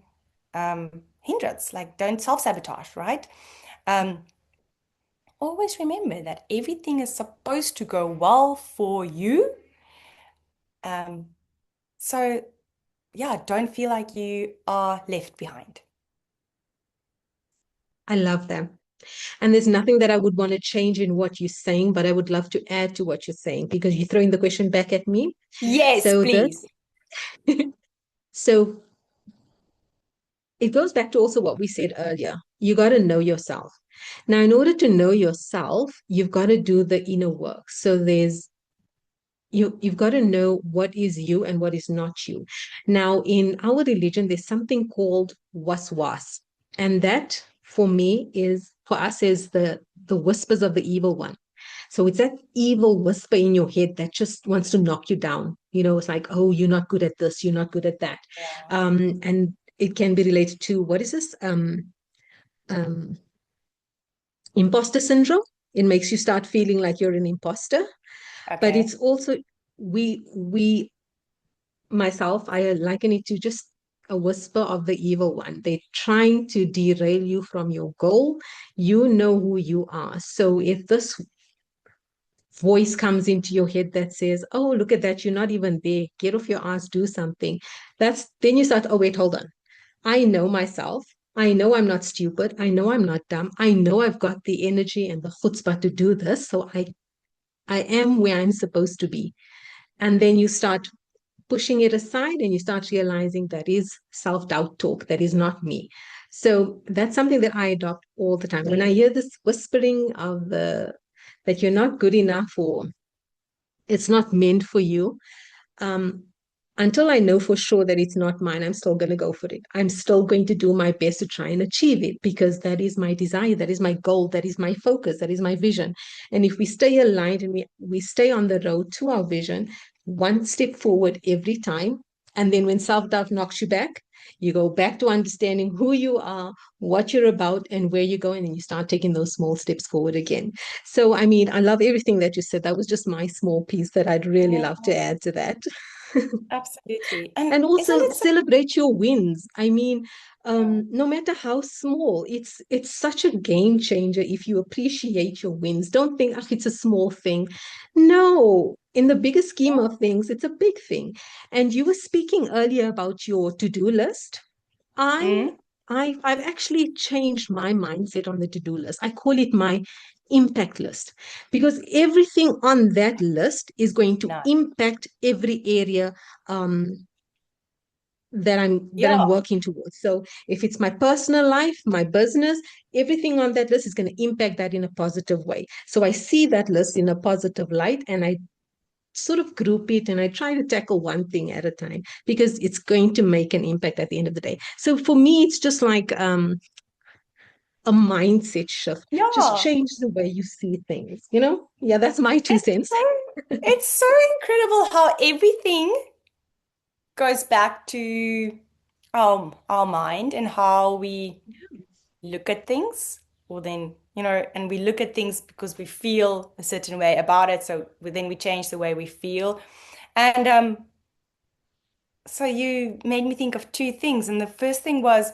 B: hindrance, like don't self-sabotage, right? Um, always remember that everything is supposed to go well for you. Um, so yeah, don't feel like you are left behind.
A: I love them. And there's nothing that I would want to change in what you're saying, but I would love to add to what you're saying because you're throwing the question back at me.
B: Yes,
A: So
B: please.
A: so it goes back to also what we said earlier. You got to know yourself. Now, in order to know yourself, you've got to do the inner work. So you've got to know what is you and what is not you. Now, in our religion, there's something called waswas, and that for us is the whispers of the evil one. So it's that evil whisper in your head that just wants to knock you down. It's like, oh, you're not good at this, you're not good at that.
B: Yeah.
A: And it can be related to what is this? Um, Imposter syndrome. It makes you start feeling like you're an imposter. But
B: Okay.
A: it's also we myself, I liken it to just a whisper of the evil one. They're trying to derail you from your goal. You know who you are. So if this voice comes into your head that says, oh, look at that, you're not even there, get off your ass, do something, then you start, oh, wait, hold on. I know myself. I know I'm not stupid. I know I'm not dumb. I know I've got the energy and the chutzpah to do this. So I am where I'm supposed to be. And then you start pushing it aside and you start realizing that is self-doubt talk. That is not me. So that's something that I adopt all the time. When I hear this whispering of that you're not good enough or it's not meant for you, um, until I know for sure that it's not mine, I'm still going to go for it. I'm still going to do my best to try and achieve it because that is my desire, that is my goal, that is my focus, that is my vision. And if we stay aligned and we stay on the road to our vision, one step forward every time. And then when self-doubt knocks you back, you go back to understanding who you are, what you're about, and where you're going, and you start taking those small steps forward again. So, I mean, I love everything that you said. That was just my small piece that I'd really love to
B: Yeah,
A: add to that.
B: absolutely. And
A: And
B: isn't
A: also
B: it so?
A: celebrate your wins. I mean,
B: Yeah.
A: no matter how small, it's such a game changer if you appreciate your wins. Don't think, oh, it's a small thing. No, in the bigger scheme of things, it's a big thing. And you were speaking earlier about your to-do list. I
B: Mm?
A: I've actually changed my mindset on the to-do list. I call it my impact list because everything on that list is going to
B: No.
A: impact every area that I'm
B: Yeah.
A: working towards. So if it's my personal life, my business, everything on that list is going to impact that in a positive way. So I see that list in a positive light and I sort of group it and I try to tackle one thing at a time because it's going to make an impact at the end of the day. So for me, it's just like a mindset shift. Just
B: Yeah.
A: change the way you see things, you know? Yeah, that's my two
B: It's
A: cents.
B: so it's so incredible how everything goes back to our mind and how we look at things, or then, and we look at things because we feel a certain way about it. So then we change the way we feel. And so you made me think of two things. And the first thing was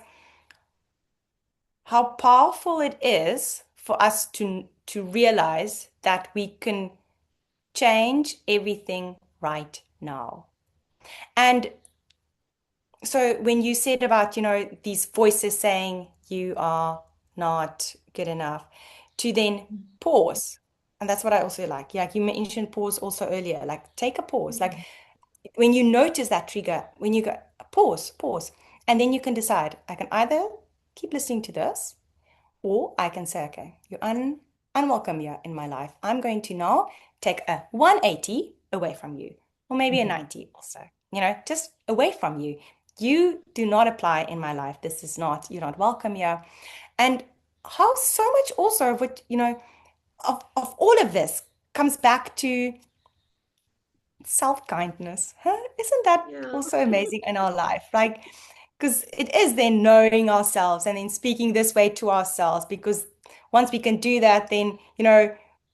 B: how powerful it is for us to realize that we can change everything right now. And so when you said about, these voices saying you are not good enough, to then pause. And that's what I also like. Yeah, like you mentioned pause also earlier. Like take a pause. Like when you notice that trigger, when you go pause, pause, and then you can decide, I can either keep listening to this, or I can say, okay, you're unwelcome here in my life. I'm going to now take a 180 away from you, or maybe a
A: Mhm.
B: 90 also, just away from you. You do not apply in my life. This is not, you're not welcome here. And how so much also of what, of all of this comes back to self-kindness. Huh? Isn't that
A: Yeah.
B: also amazing in our life? Like, because it is then knowing ourselves and then speaking this way to ourselves, because once we can do that, then,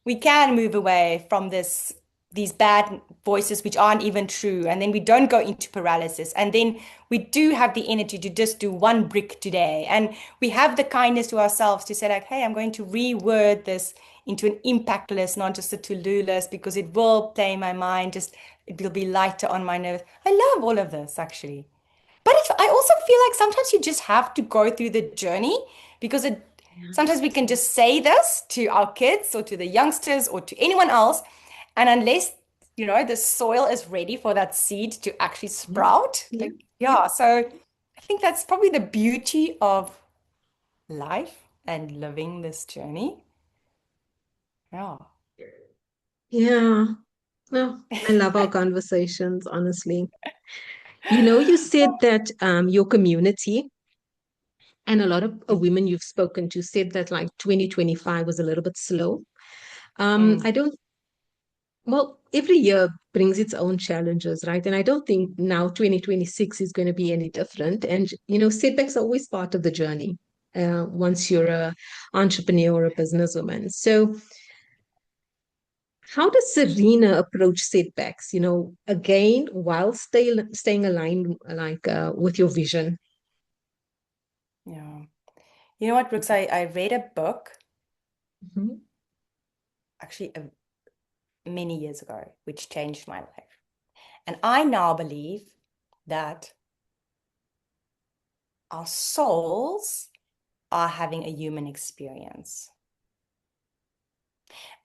B: we can move away from these bad voices which aren't even true. And then we don't go into paralysis. And then we do have the energy to just do one brick today. And we have the kindness to ourselves to say, like, hey, I'm going to reword this into an impact list, not just a to-do list, because it will play my mind, just it will be lighter on my nerves. I love all of this actually. But I also feel like sometimes you just have to go through the journey, because
A: Yeah.
B: sometimes we can just say this to our kids or to the youngsters or to anyone else. And unless, the soil is ready for that seed to actually
A: Yeah.
B: sprout,
A: Yeah.
B: like,
A: Yeah.
B: yeah. So I think that's probably the beauty of life and living this journey. Yeah.
A: Yeah. No, I love our conversations, honestly. You said that your community and a lot of women you've spoken to said that like 2025 was a little bit slow.
B: Mm,
A: I don't, well, every year brings its own challenges, right? And I don't think now 2026 is going to be any different. And, setbacks are always part of the journey once you're a entrepreneur or a businesswoman. So, how does Cerina approach setbacks, again, while staying aligned like with your vision?
B: yeah. You know what, Brooks? I read a book
A: Mhm.
B: actually many years ago, which changed my life. And I now believe that our souls are having a human experience.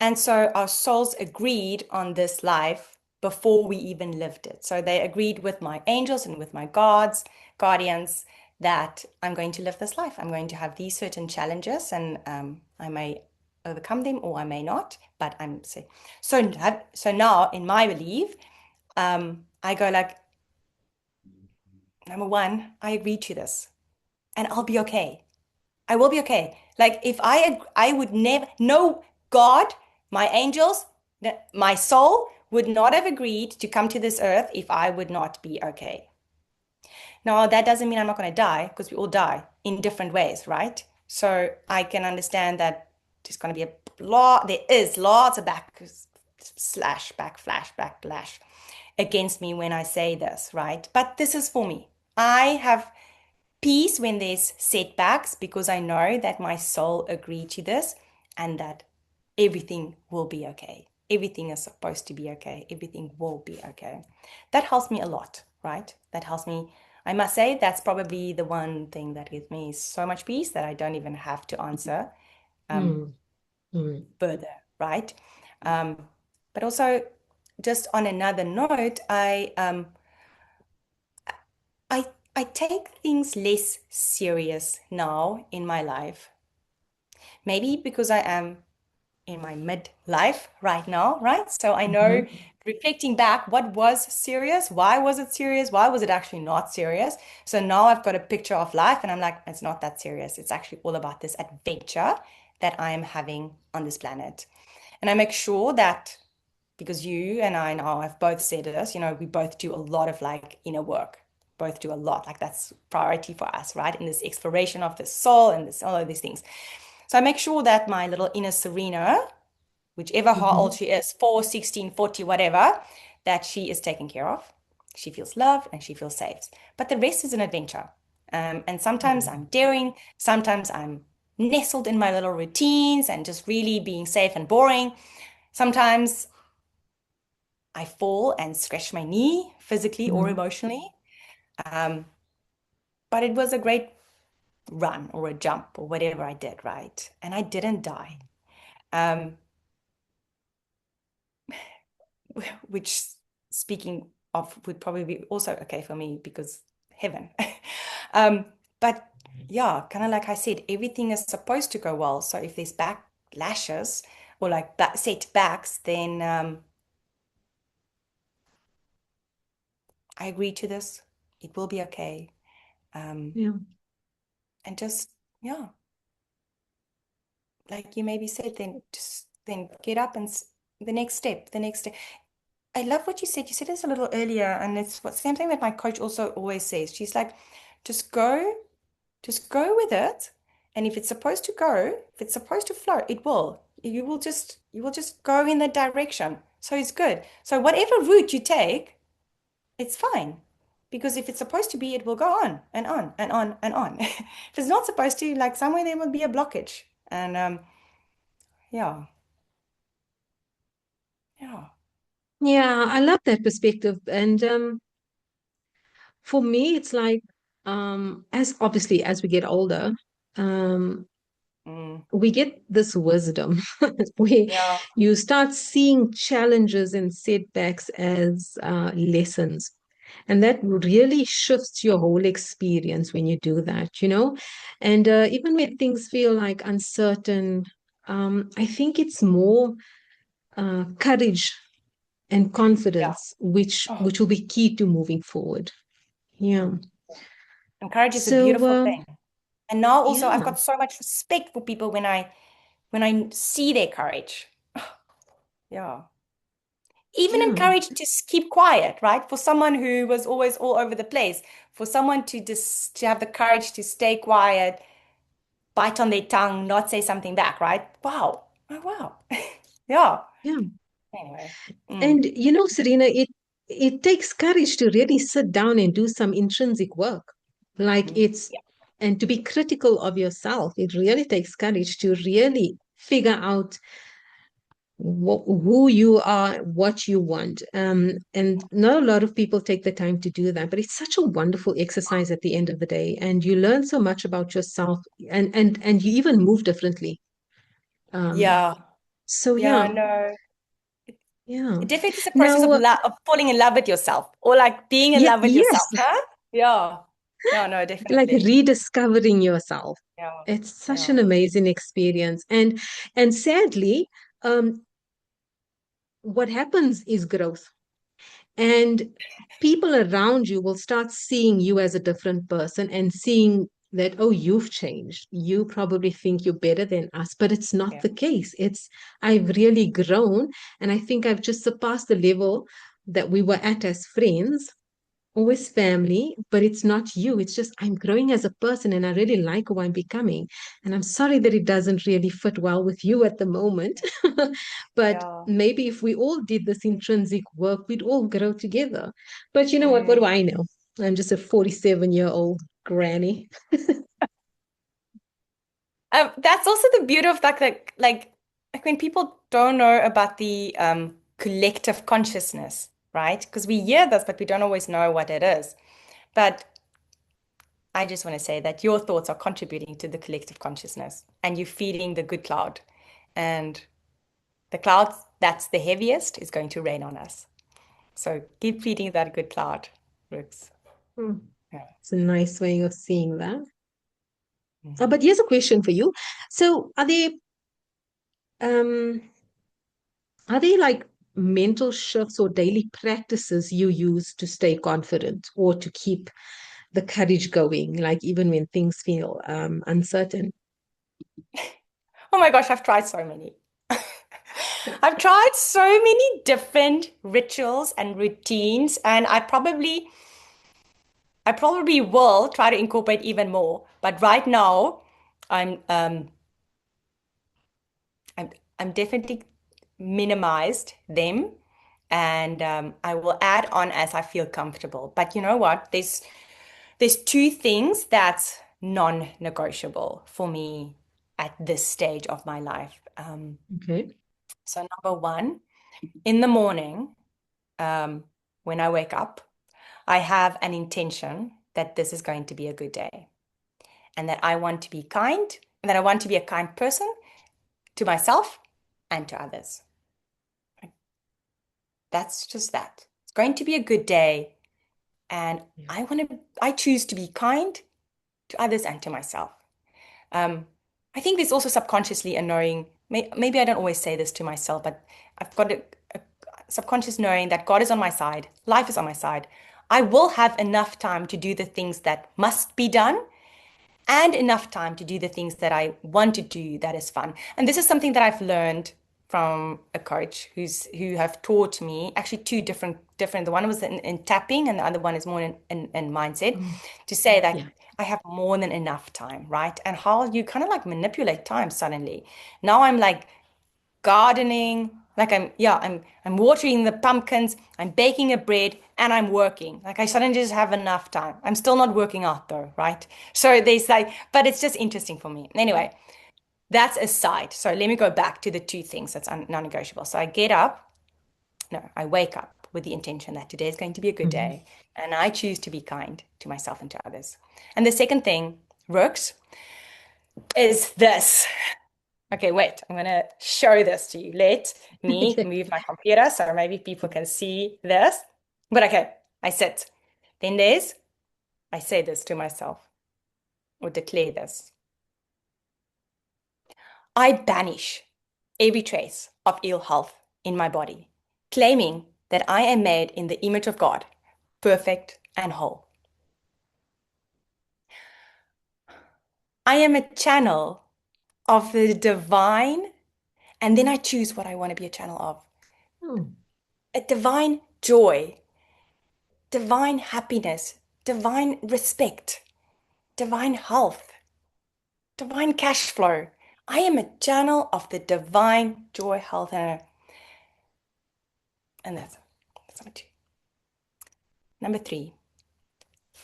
B: And so our souls agreed on this life before we even lived it. So they agreed with my angels and with my guardians, that I'm going to live this life. I'm going to have these certain challenges, and I may overcome them or I may not, but I'm safe. So now in my belief, I go like, number one, I agree to this and I'll be okay. I will be okay. Like if I would never, no, God, my angels, my soul would not have agreed to come to this earth if I would not be okay. Now, that doesn't mean I'm not going to die, because we all die in different ways, right? So I can understand that there's going to be there is lots of backlash against me when I say this, right? But this is for me. I have peace when there's setbacks, because I know that my soul agreed to this and that everything will be okay. Everything is supposed to be okay. Everything will be okay. That helps me a lot, right? That helps me. I must say that's probably the one thing that gives me so much peace that I don't even have to answer
A: Mm, mm,
B: further, right? Um, but also, just on another note, I I take things less serious now in my life. Maybe because I am in my midlife right now, right? So I know
A: Hmm.
B: reflecting back, what was serious? Why was it serious? Why was it actually not serious? So now I've got a picture of life and I'm like, it's not that serious. It's actually all about this adventure that I am having on this planet. And I make sure that because you and I now have both said this, we both do a lot of like inner work, both do a lot. Like that's priority for us, right? In this exploration of the soul and this all of these things. So I make sure that my little inner Cerina, whichever how old
A: Hmm.
B: she is, 4, 16, 40, whatever, that she is taken care of. She feels loved and she feels safe. But the rest is an adventure. And sometimes I'm daring, sometimes I'm nestled in my little routines and just really being safe and boring. Sometimes I fall and scratch my knee physically or
A: Hmm.
B: emotionally. Um, but it was a great run or a jump or whatever I did, right? And I didn't die. Um, which speaking of would probably be also okay for me because heaven. um, but yeah, kind of like I said, everything is supposed to go well. So if there's backlashes or like that setbacks, then I agree to this. It will be okay. Um,
A: Yeah.
B: and just yeah, like you maybe said, then get up and the next step, the next step. I love what you said. You said this a little earlier, and it's what same thing that my coach also always says. She's like, just go, just go with it. And if it's supposed to go, if it's supposed to flow, it will. You will just go in that direction. So it's good. So whatever route you take, it's fine. Because if it's supposed to be, it will go on and on and on and on. If it's not supposed to, like somewhere there will be a blockage. And yeah, yeah,
A: Yeah, I love that perspective. And for me, it's like, as obviously as we get older, um,
B: mm,
A: we get this wisdom where
B: yeah,
A: you start seeing challenges and setbacks as lessons. And that really shifts your whole experience when you do that, you know? And even when things feel like uncertain, I think it's more courage and
B: yeah.
A: confidence, which
B: Oh,
A: which will be key to moving forward. Yeah.
B: mm. And courage is a
A: So,
B: beautiful thing. And now also I've
A: yeah,
B: got so much respect for people when I see their courage. Yeah. Even
A: yeah,
B: encourage to keep quiet, right? For someone who was always all over the place, for someone to have the courage to stay quiet, bite on their tongue, not say something back, right? Wow. Oh, wow. Yeah.
A: yeah.
B: Anyway. Mm.
A: And you know, Serena, it takes courage to really sit down and do some intrinsic work. Like
B: Mhm.
A: it's and to be critical of yourself. It really takes courage to really figure out who you are, what you want. And not a lot of people take the time to do that, but it's such a wonderful exercise at the end of the day. And you learn so much about yourself and you even move differently. Um,
B: Yeah.
A: so
B: Yeah,
A: yeah,
B: no.
A: yeah.
B: It definitely is a process
A: Now,
B: of of falling in love with yourself or like being in
A: yeah,
B: love with
A: yes,
B: yourself, huh? Yeah. Yeah, no,
A: like
B: definitely.
A: rediscovering yourself.
B: Yeah.
A: It's such
B: Yeah.
A: an amazing experience. And sadly, what happens is growth. And people around you will start seeing you as a different person and seeing that, oh, you've changed. You probably think you're better than us, but it's not
B: Yeah.
A: the case. I've really grown. And I think I've just surpassed the level that we were at as friends, always family, but it's not you. It's just I'm growing as a person and I really like who I'm becoming. And I'm sorry that it doesn't really fit well with you at the moment. But
B: Yeah.
A: maybe if we all did this intrinsic work, we'd all grow together. But you know what? What
B: Mm.
A: do I know? I'm just a 47-year-old granny.
B: That's also the beauty of like when people don't know about the collective consciousness, right? Because we hear this, but we don't always know what it is. But I just want to say that your thoughts are contributing to the collective consciousness and you're feeding the good cloud. And the cloud that's the heaviest is going to rain on us. So keep feeding that good cloud, Rooks.
A: Hmm,
B: Yeah.
A: it's a nice way of seeing that.
B: Mhm.
A: But here's a question for you. So, are there um, are there like mental shifts or daily practices you use to stay confident or to keep the courage going, like even when things feel uncertain?
B: Oh my gosh, I've tried so many. I've tried so many different rituals and routines, and I probably will try to incorporate even more. But right now, I'm um I'm I'm definitely minimized them, and I will add on as I feel comfortable. But you know what? There's two things that's non-negotiable for me at this stage of my life.
A: Okay.
B: So number one, in the morning, um, when I wake up, I have an intention that this is going to be a good day and that I want to be kind and that I want to be a kind person to myself and to others. That's just that. It's going to be a good day, and
A: Yeah.
B: I choose to be kind to others and to myself. Um, I think there's also subconsciously a knowing, maybe I don't always say this to myself, but I've got a subconscious knowing that God is on my side, life is on my side. I will have enough time to do the things that must be done and enough time to do the things that I want to do that is fun. And this is something that I've learned from a coach who have taught me actually two different. The one was in tapping, and the other one is more in mindset.
A: Oh,
B: To say that
A: yeah.
B: I have more than enough time, right? And how you kind of like manipulate time suddenly. Now I'm like gardening, like I'm watering the pumpkins, I'm baking a bread, and I'm working. Like I suddenly just have enough time. I'm still not working out though, right? So there's like, but it's just interesting for me. Anyway, that's aside. So let me go back to the two things that's non-negotiable. So I get up, no, I wake up with the intention that today is going to be a good
A: Mhm.
B: day, and I choose to be kind to myself and to others. And the second thing, Rooks, is this. Okay, wait, I'm gonna show this to you. Let me
A: Okay.
B: move my computer so maybe people can see this. But okay, I sit. Then I say this to myself or declare this. I banish every trace of ill health in my body, claiming that I am made in the image of God, perfect and whole. I am a channel of the divine, and then I choose what I want to be a channel of.
A: Oh.
B: A divine joy, divine happiness, divine respect, divine health, divine cash flow. I am a channel of the divine joy, health, and that's number two. Number three,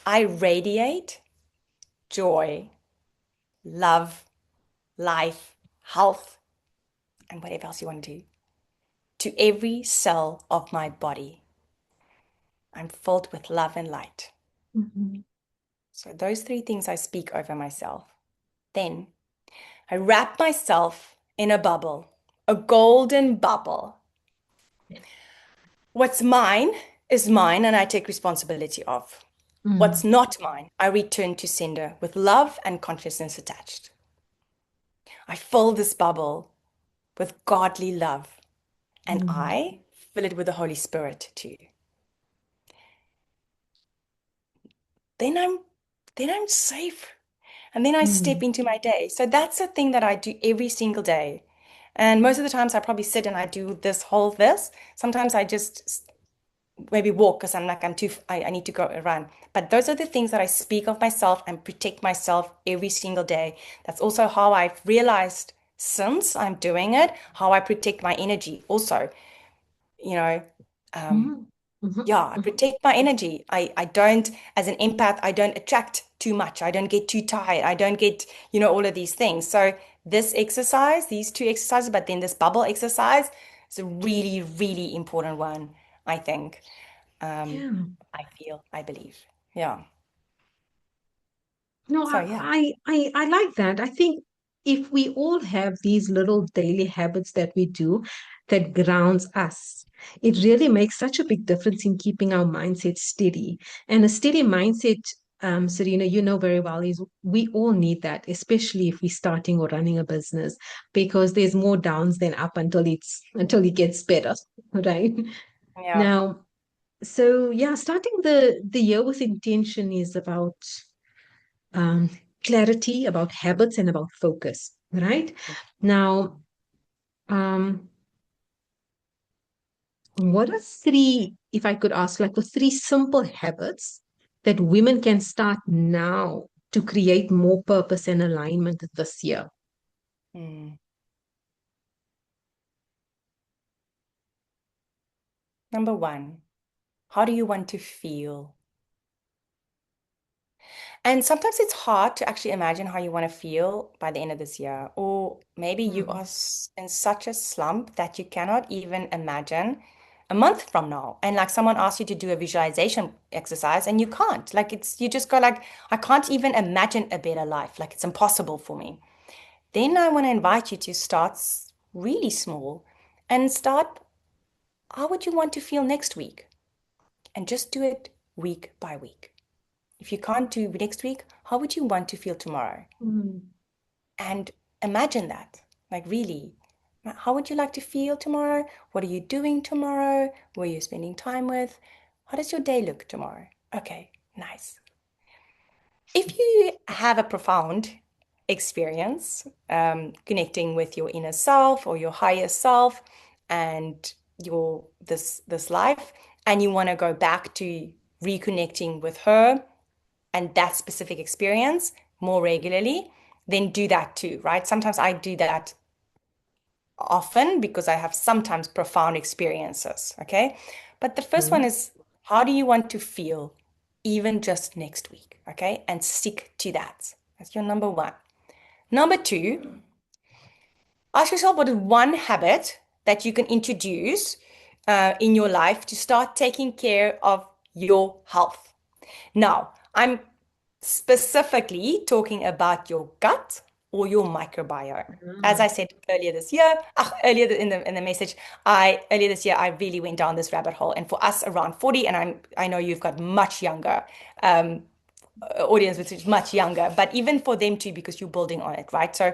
B: I radiate joy, love, life, health, and whatever else you want to do to every cell of my body. I'm filled with love and light.
A: Mhm.
B: So those three things I speak over myself. Then I wrap myself in a bubble, a golden bubble. What's mine is mine, and I take responsibility of. What's
A: Mm.
B: not mine, I return to sender with love and consciousness attached. I fill this bubble with godly love, and
A: Mm.
B: I fill it with the Holy Spirit too. Then I'm then I'm safe. And then I step
A: Mm.
B: into my day. So that's the thing that I do every single day. And most of the times I probably sit and I do this. Sometimes I just maybe walk because I'm like, I need to go run. But those are the things that I speak of myself and protect myself every single day. That's also how I've realized since I'm doing it, how I protect my energy also, you know. Um,
A: Mhm. Mhm.
B: yeah, I
A: Mhm.
B: protect my energy. I don't, as an empath, I don't attract too much. I don't get too tired. I don't get, all of these things. So this exercise, these two exercises, but then this bubble exercise is a really, really important one, I think. Um,
A: Yeah.
B: I believe. Yeah.
A: No,
B: So yeah.
A: I like that. I think if we all have these little daily habits that we do that grounds us, it really makes such a big difference in keeping our mindset steady. And a steady mindset Serena, you know very well, is we all need that, especially if we're starting or running a business, because there's more downs than up until it gets better, right?
B: Yeah.
A: Now, so yeah, starting the year with intention is about um, clarity, about habits, and about focus, right? Now, um, what are three, if I could ask, like the three simple habits that women can start now to create more purpose and alignment this year?
B: Mm. Number one, how do you want to feel? And sometimes it's hard to actually imagine how you want to feel by the end of this year. Or maybe you are
A: Mhm.
B: in such a slump that you cannot even imagine a month from now. And like someone asks you to do a visualization exercise and you can't. Like you just go like, I can't even imagine a better life. Like it's impossible for me. Then I want to invite you to start really small and start, how would you want to feel next week? And just do it week by week. If you can't do next week, how would you want to feel tomorrow?
A: Mm.
B: And imagine that. Like, really, how would you like to feel tomorrow? What are you doing tomorrow? Who are you spending time with? How does your day look tomorrow? Okay, nice. If you have a profound experience connecting with your inner self or your higher self and your this life, and you want to go back to reconnecting with her and that specific experience more regularly, then do that too, right? Sometimes I do that often because I have sometimes profound experiences, okay? But the first one
A: Mm.
B: is, how do you want to feel even just next week, okay? And stick to that. That's your number one. Number two, ask yourself what is one habit that you can introduce in your life to start taking care of your health. Now, I'm specifically talking about your gut or your microbiome. As I
A: Ah.
B: said earlier this year, earlier in the message, I earlier this year I really went down this rabbit hole. And for us around 40, and I know you've got much younger um, audience, which is much younger, but even for them too, because you're building on it, right? So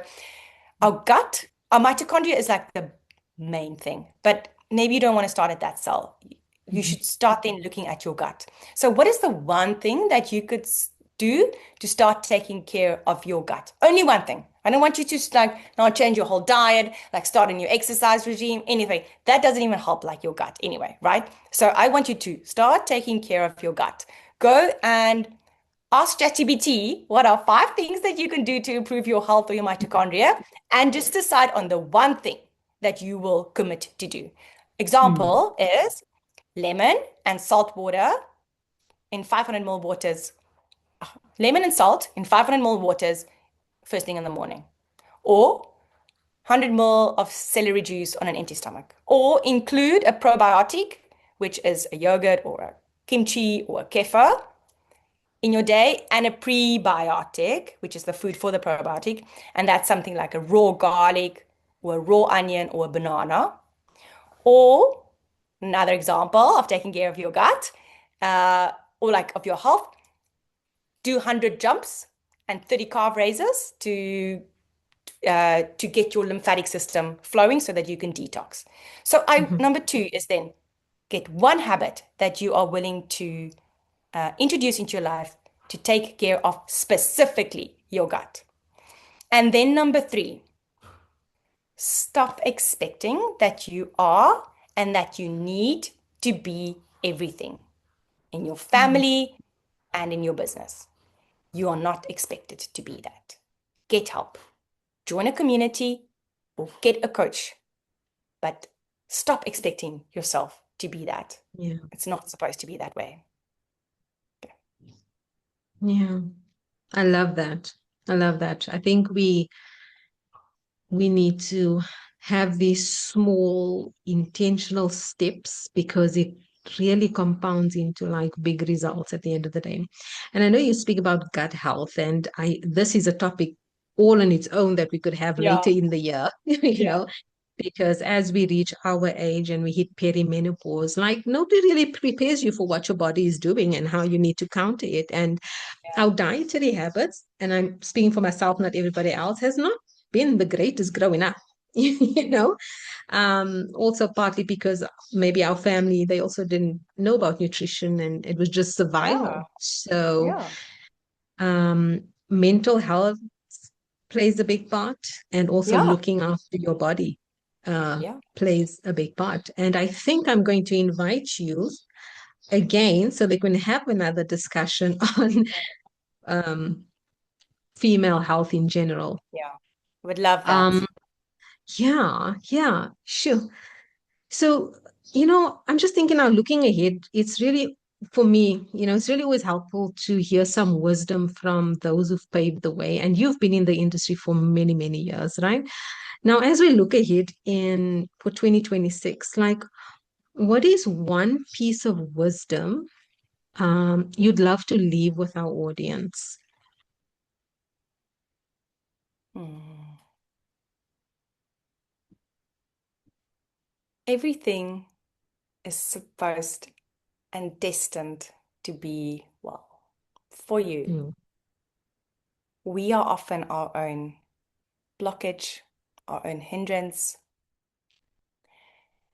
B: our gut, our mitochondria is like the main thing, but maybe you don't want to start at that cell. You
A: Mhm.
B: should start then looking at your gut. So, what is the one thing that you could do to start taking care of your gut? Only one thing. I don't want you to like now change your whole diet, like start a new exercise regime, anything. That doesn't even help like your gut anyway, right? So, I want you to start taking care of your gut. Go and ask ChatGPT what are five things that you can do to improve your health or your mitochondria, and just decide on the one thing that you will commit to do.
A: Mm.
B: Example is lemon and salt water in 500 ml waters. Lemon and salt in 500 ml waters first thing in the morning. Or 100 ml of celery juice on an empty stomach. Or include a probiotic, which is a yogurt or a kimchi or a kefir in your day, and a prebiotic, which is the food for the probiotic. And that's something like a raw garlic or a raw onion or a banana. Or another example of taking care of your gut or like of your health, do 100 jumps and 30 calf raises to get your lymphatic system flowing so that you can detox. So I
A: Mhm.
B: number two is then get one habit that you are willing to introduce into your life to take care of specifically your gut. And then number three, stop expecting that you are and that you need to be everything in your
A: Mm.
B: family and in your business. You are not expected to be that. Get help, join a community, or get a coach, but stop expecting yourself to be that.
A: Yeah.
B: It's not supposed to be that way.
A: Yeah. I love that. I love that. I think we need to have these small intentional steps because it really compounds into like big results at the end of the day. And I know you speak about gut health, and I this is a topic all on its own that we could have
B: Yeah,
A: later in the year, you
B: yeah.
A: know. because as we reach our age and we hit perimenopause, like nobody really prepares you for what your body is doing and how you need to counter it. And
B: Yeah.
A: our dietary habits, and I'm speaking for myself, not everybody else, has not been the greatest growing up. You know, also partly because maybe our family, they also didn't know about nutrition and it was just
B: Yeah.
A: survival. So
B: Yeah.
A: mental health plays a big part, and also
B: Yeah.
A: looking after your body
B: Yeah.
A: plays a big part. And I think I'm going to invite you again so they can have another discussion on um, female health in general.
B: Yeah. Would love that.
A: Um, yeah, sure. So, I'm just thinking now, looking ahead, it's really, for me, it's really always helpful to hear some wisdom from those who've paved the way. And you've been in the industry for many, many years, right? Now, as we look ahead in for 2026, like what is one piece of wisdom you'd love to leave with our audience?
B: Hmm. Everything is supposed and destined to be well for you.
A: Mm,
B: We are often our own blockage, our own hindrance,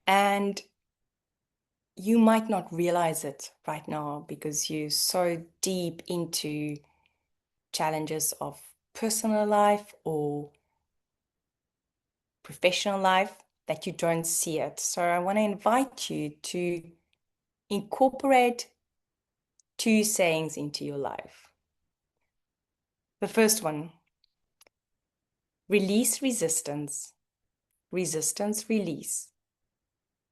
B: and you might not realize it right now because you're so deep into challenges of personal life or professional life that you don't see it. So I want to invite you to incorporate two sayings into your life. The first one, release resistance, resistance, release,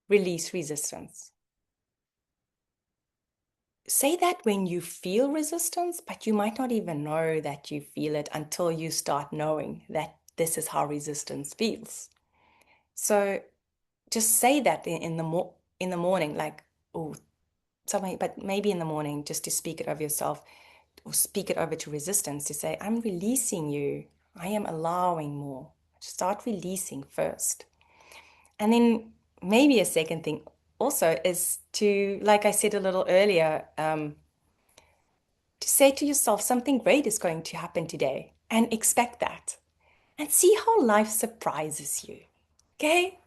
B: release resistance. Say that when you feel resistance, but you might not even know that you feel it until you start knowing that this is how resistance feels. So just say that in the morning, like, oh, something, but maybe in the morning, just to speak it over yourself or speak it over to resistance to say, I'm releasing you. I am allowing more. Start releasing first. And then maybe a second thing also is to, like I said a little earlier, to say to yourself something great is going to happen today and expect that and see how life surprises you. Okay?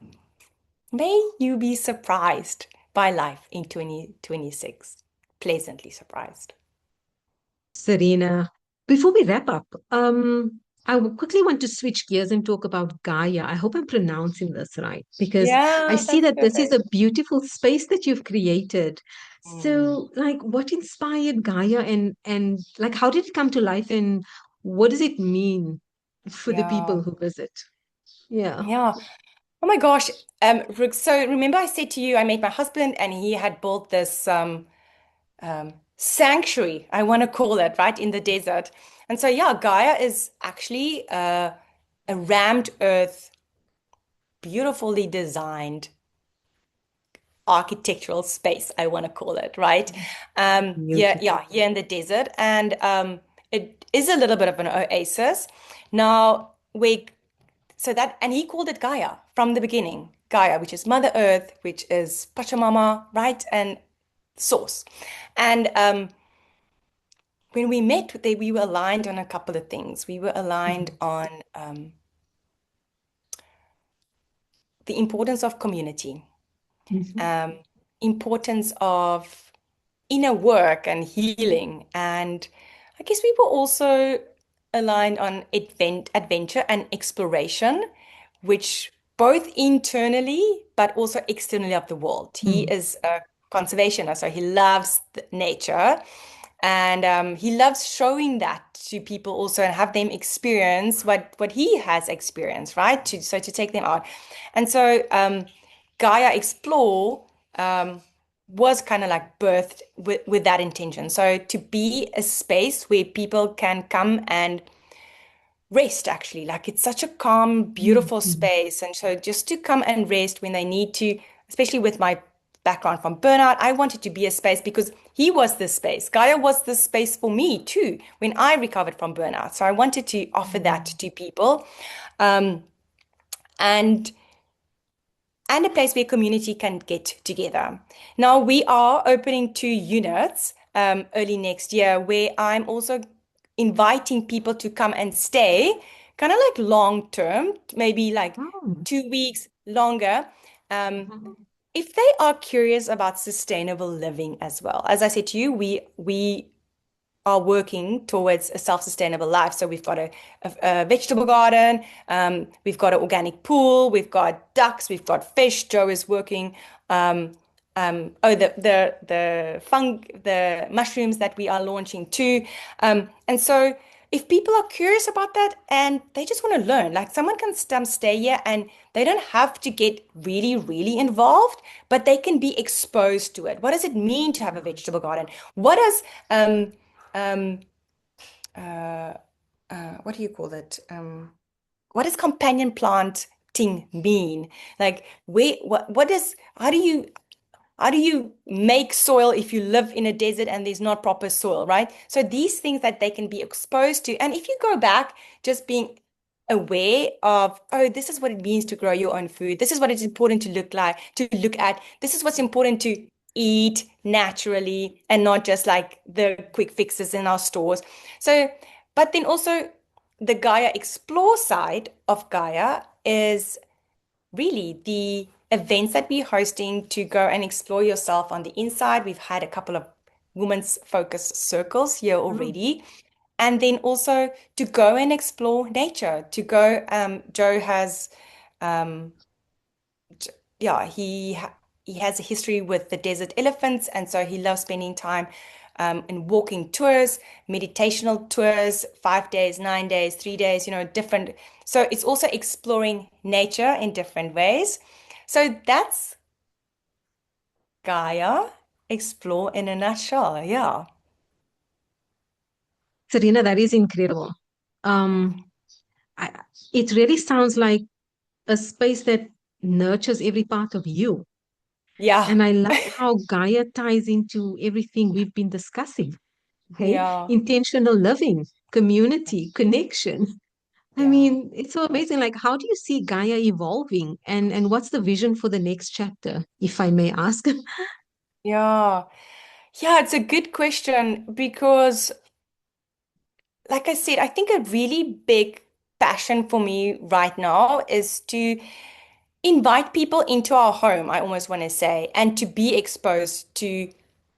B: May you be surprised by life in 2026. Pleasantly surprised.
A: Cerina, before we wrap up, I quickly want to switch gears and talk about Gaia. I hope I'm pronouncing this right, because I
B: Yeah,
A: see
B: that's
A: that this is
B: perfect.
A: a beautiful space that you've created.
B: Mm,
A: So, like, what inspired Gaia, and like, how did it come to life, and what does it mean for the
B: yeah.
A: people who visit? Yeah.
B: Yeah. Oh my gosh. So remember I said to you I met my husband and he had built this sanctuary, I want to call it, right, in the desert. And so yeah, Gaia is actually a rammed earth, beautifully designed architectural space, I want to call it, right?
A: Beautiful.
B: Here in the desert. And it is a little bit of an oasis. Now, and he called it Gaia from the beginning. Gaia, which is Mother Earth, which is Pachamama, right? And source. And when we met, we were aligned on a couple of things. We were aligned
A: Mhm.
B: on the importance of community,
A: Mhm.
B: um, importance of inner work and healing. And I guess we were also aligned on adventure and exploration, which both internally but also externally of the world. He
A: Mhm.
B: is a conservationist, so he loves nature. And he loves showing that to people also and have them experience what he has experienced, right? To take them out. And so Gaia Explore was kind of like birthed with that intention. So to be a space where people can come and rest, actually, like it's such a calm, beautiful
A: Mhm.
B: space. And so just to come and rest when they need to, especially with my background from burnout, I wanted to be a space because he was this space. Gaia was this space for me too when I recovered from burnout. So I wanted to offer that
A: Mhm.
B: to people. And and a place where community can get together. Now, we are opening 2 units early next year where I'm also inviting people to come and stay, kind of like long term, maybe like
A: Oh.
B: 2 weeks longer. Um,
A: Mhm.
B: if they are curious about sustainable living as well. As I said to you, we are working towards a self-sustainable life. So we've got a vegetable garden, we've got an organic pool, we've got ducks, we've got fish. Joe is working. Um, the mushrooms that we are launching too. And so if people are curious about that and they just want to learn, like someone can stay here and they don't have to get really, really involved, but they can be exposed to it. What does it mean to have a vegetable garden? What does um, uh, what do you call it? What does companion planting mean? Like, what is, how do you make soil if you live in a desert and there's not proper soil, right? So these things that they can be exposed to. And if you go back, just being aware of, oh, this is what it means to grow your own food. This is what it's important to look at. This is what's important to eat naturally and not just like the quick fixes in our stores. So, but then also the Gaia Explore side of Gaia is really the events that we're hosting to go and explore yourself on the inside. We've had a couple of women's focus circles here
A: Oh.
B: already. And then also to go and explore nature, to go, Joe has, um, yeah, he has a history with the desert elephants, and so he loves spending time in walking tours, meditational tours, 5 days, 9 days, 3 days, different. So it's also exploring nature in different ways. So that's Gaia Explore in a nutshell. Yeah.
A: Serena, that is incredible. Um, I, it really sounds like a space that nurtures every part of you.
B: Yeah.
A: And I love how Gaia ties into everything we've been discussing. Okay,
B: Yeah.
A: intentional living, community, connection. I
B: Yeah.
A: mean, it's so amazing. Like, how do you see Gaia evolving, and what's the vision for the next chapter, if I may ask?
B: Yeah. Yeah, it's a good question because like I said, I think a really big passion for me right now is to invite people into our home, I almost want to say, and to be exposed to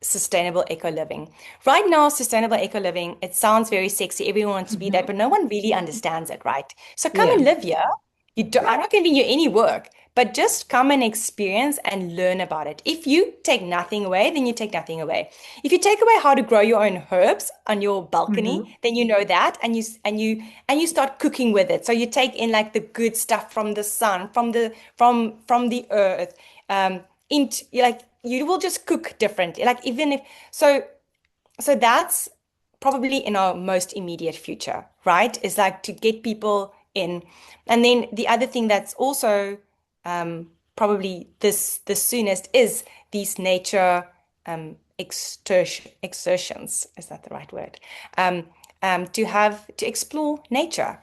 B: sustainable eco living. Right now, sustainable eco living, it sounds very sexy. Everyone wants to be that,
A: Mhm.
B: but no one really understands it, right? So come
A: Yeah.
B: and live here. I'm not giving you any work, but just come and experience and learn about it. If you take nothing away, then you take nothing away. If you take away how to grow your own herbs on your balcony,
A: Hmm.
B: then you know that, and you start cooking with it. So you take in like the good stuff from the sun, from the earth. Into like you will just cook different. Like even if so that's probably in our most immediate future, right? Is like to get people in. And then the other thing that's also probably the soonest is these nature exertions. Is that the right word? To explore nature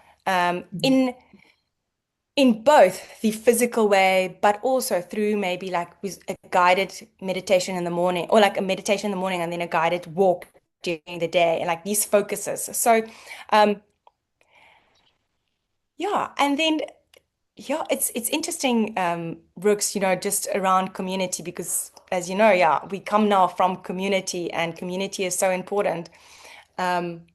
B: in both the physical way, but also through maybe like with a guided meditation in the morning, or like a meditation in the morning and then a guided walk during the day, and like these focuses. So, um, yeah, and then yeah, it's interesting, Brooks, just around community because as you know, yeah, we come now from community, and community is so important. Um,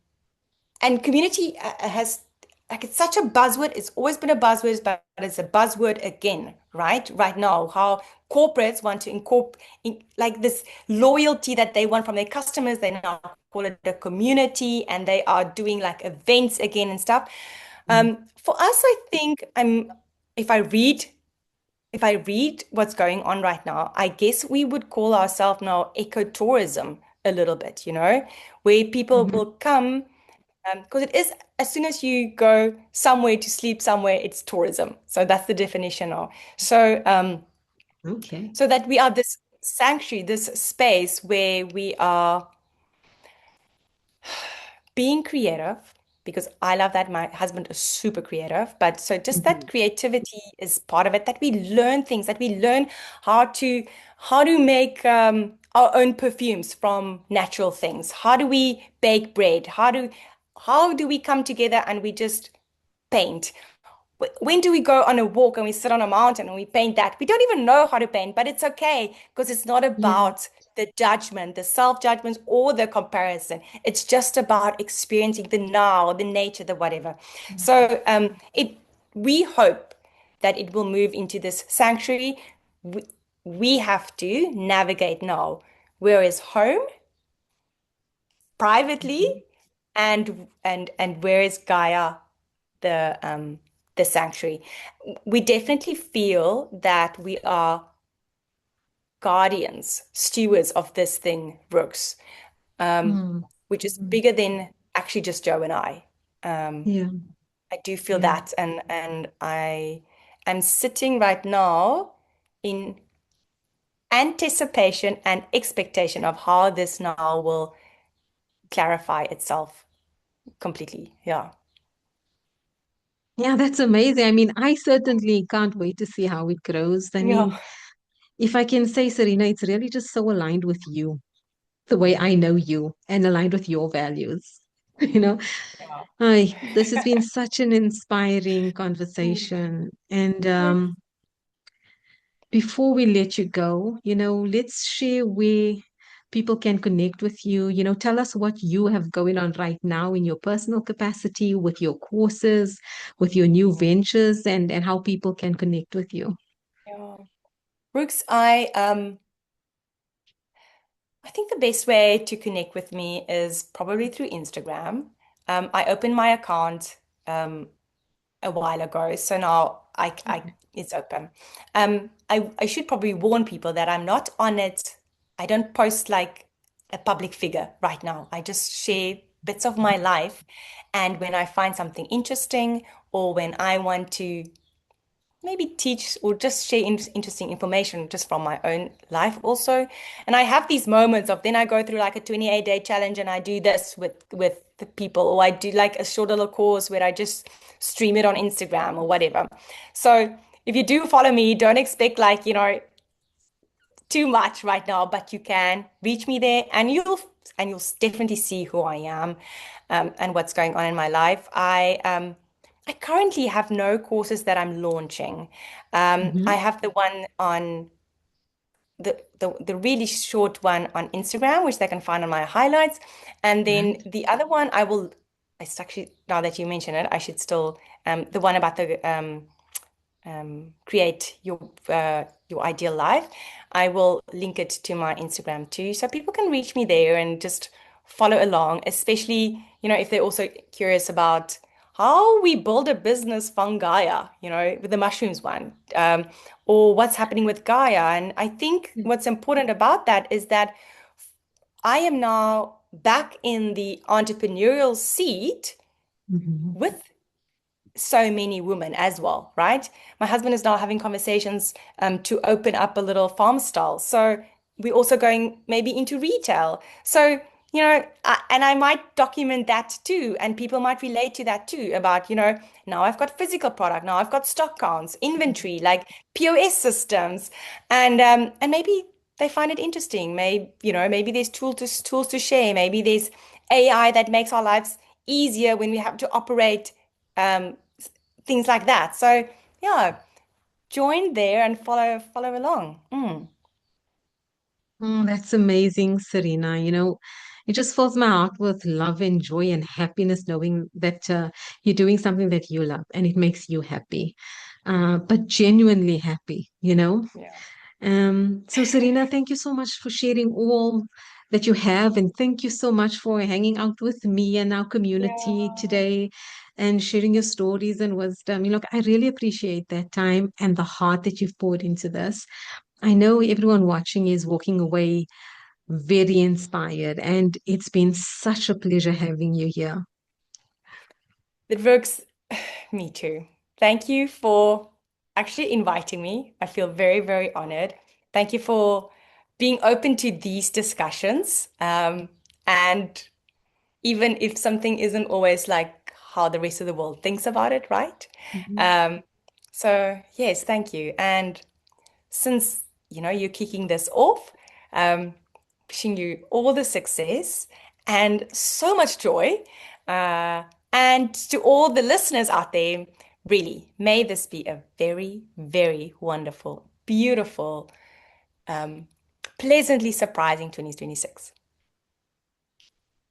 B: And community has, like, it's such a buzzword. It's always been a buzzword, but it's a buzzword again, right? Right now, how corporates want to incorporate like this loyalty that they want from their customers. They now call it a community, and they are doing like events again and stuff. For us, I think if I read if I read what's going on right now, I guess we would call ourselves now ecotourism a little bit, where people
A: Hmm.
B: will come because it is, as soon as you go somewhere to sleep somewhere, it's tourism. So that's the definition of. So,
A: Okay.
B: so that we are this sanctuary, this space where we are being creative, because I love that. My husband is super creative, but so just that
A: Mhm.
B: creativity is part of it, that we learn things, that we learn how to make our own perfumes from natural things. How do we bake bread? How do we come together and we just paint? When do we go on a walk and we sit on a mountain and we paint that? We don't even know how to paint, but it's okay because it's not
A: Yeah.
B: about the judgment, the self-judgments, or the comparison. It's just about experiencing the now, the nature, the whatever. So we hope that it will move into this sanctuary. We, we have to navigate now. Where is home privately,
A: Mhm.
B: and where is Gaia, the sanctuary? We definitely feel that we are guardians, stewards of this thing, Rooks, um,
A: Mm.
B: which is
A: Mm.
B: bigger than actually just Joe and I. Um,
A: Yeah.
B: I do feel
A: Yeah.
B: that, and I am sitting right now in anticipation and expectation of how this now will clarify itself completely. Yeah.
A: Yeah, that's amazing. I mean, I certainly can't wait to see how it grows. I
B: Yeah.
A: mean, if I can say, Serena, it's really just so aligned with you, the way I know you, and aligned with your values. You know,
B: Yeah.
A: this has been such an inspiring
B: Mm.
A: conversation. And
B: Thanks.
A: before we let you go, let's share where people can connect with you. Tell us what you have going on right now in your personal capacity, with your courses, with your new ventures, and how people can connect with you.
B: Yeah. Brooks, I think the best way to connect with me is probably through Instagram. I opened my account a while ago, so now it's open. I should probably warn people that I'm not on it. I don't post like a public figure right now. I just share bits of my life, and when I find something interesting or when I want to maybe teach or just share interesting information just from my own life also. And I have these moments of then I go through like a 28-day challenge and I do this with the people, or I do like a short little course where I just stream it on Instagram or whatever. So if you do follow me, don't expect like, too much right now, but you can reach me there and you'll definitely see who I am, and what's going on in my life. I currently have no courses that I'm launching. I
A: Mhm.
B: have the one on the really short one on Instagram, which they can find on my highlights. And then
A: Right.
B: the other one it's actually, now that you mention it, I should still, the one about the create your ideal life. I will link it to my Instagram too, so people can reach me there and just follow along, especially, if they're also curious about how we build a business from Gaia, with the mushrooms one, or what's happening with Gaia. And I think what's important about that is that I am now back in the entrepreneurial seat
A: Mhm.
B: with so many women as well, right? My husband is now having conversations to open up a little farm style. So we're also going maybe into retail. So, and I might document that too, and people might relate to that too about, now I've got physical product, now I've got stock counts, inventory, like POS systems, and maybe they find it interesting. Maybe there's tools to share. Maybe there's AI that makes our lives easier when we have to operate, um, things like that. So yeah, join there and follow along.
A: Oh, that's amazing, Serena. It just fills my heart with love and joy and happiness knowing that you're doing something that you love and it makes you happy, but genuinely happy.
B: Yeah.
A: So, Serena, thank you so much for sharing all that you have. And thank you so much for hanging out with me and our community
B: Yeah.
A: today and sharing your stories and wisdom. I really appreciate that time and the heart that you've poured into this. I know everyone watching is walking away very inspired, and it's been such a pleasure having you here.
B: It works. Me too. Thank you for actually inviting me. I feel very, very honored. Thank you for being open to these discussions. And even if something isn't always like how the rest of the world thinks about it, right?
A: Mhm.
B: Um, so yes, thank you. And since you're kicking this off, um, wishing you all the success and so much joy. Uh, and to all the listeners out there, really, may this be a very, very wonderful, beautiful, um, pleasantly surprising 2026.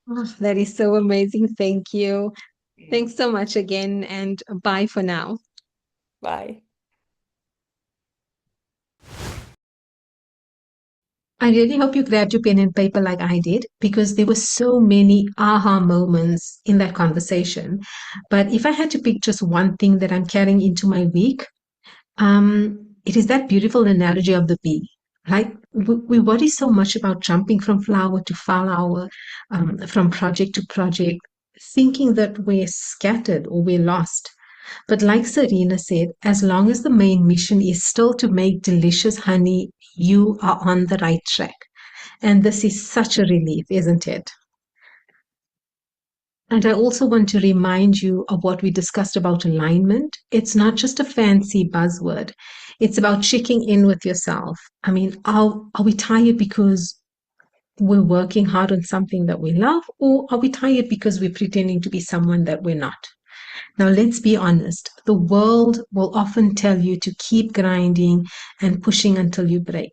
A: Oh, that is so amazing. Thank you. Thanks so much again, and bye for now.
B: Bye.
A: I really hope you grabbed your pen and paper like I did, because there were so many aha moments in that conversation. But if I had to pick just one thing that I'm carrying into my week, it is that beautiful analogy of the bee. Like we worry so much about jumping from flower to flower, from project to project, thinking that we're scattered or we're lost. But like Cerina said, as long as the main mission is still to make delicious honey, you are on the right track. And this is such a relief, isn't it? And I also want to remind you of what we discussed about alignment. It's not just a fancy buzzword. It's about checking in with yourself. I mean, are we tired because we're working hard on something that we love, or are we tired because we're pretending to be someone that we're not? Now, let's be honest. The world will often tell you to keep grinding and pushing until you break.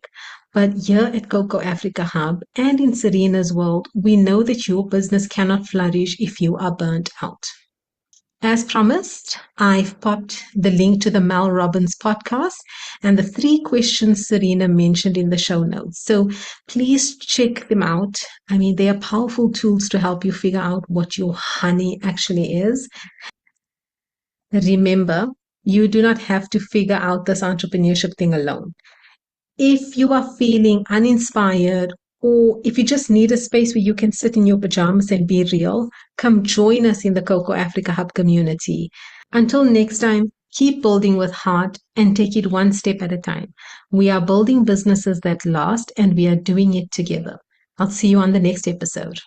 A: But here at CoCo Africa Hub and in Cerina's world, we know that your business cannot flourish if you are burnt out. As promised, I've popped the link to the Mel Robbins podcast and the 3 questions Cerina mentioned in the show notes. So please check them out. I mean, they are powerful tools to help you figure out what your honey actually is. Remember, you do not have to figure out this entrepreneurship thing alone. If you are feeling uninspired, or if you just need a space where you can sit in your pajamas and be real, come join us in the Coco Africa Hub community. Until next time, keep building with heart and take it one step at a time. We are building businesses that last, and we are doing it together. I'll see you on the next episode.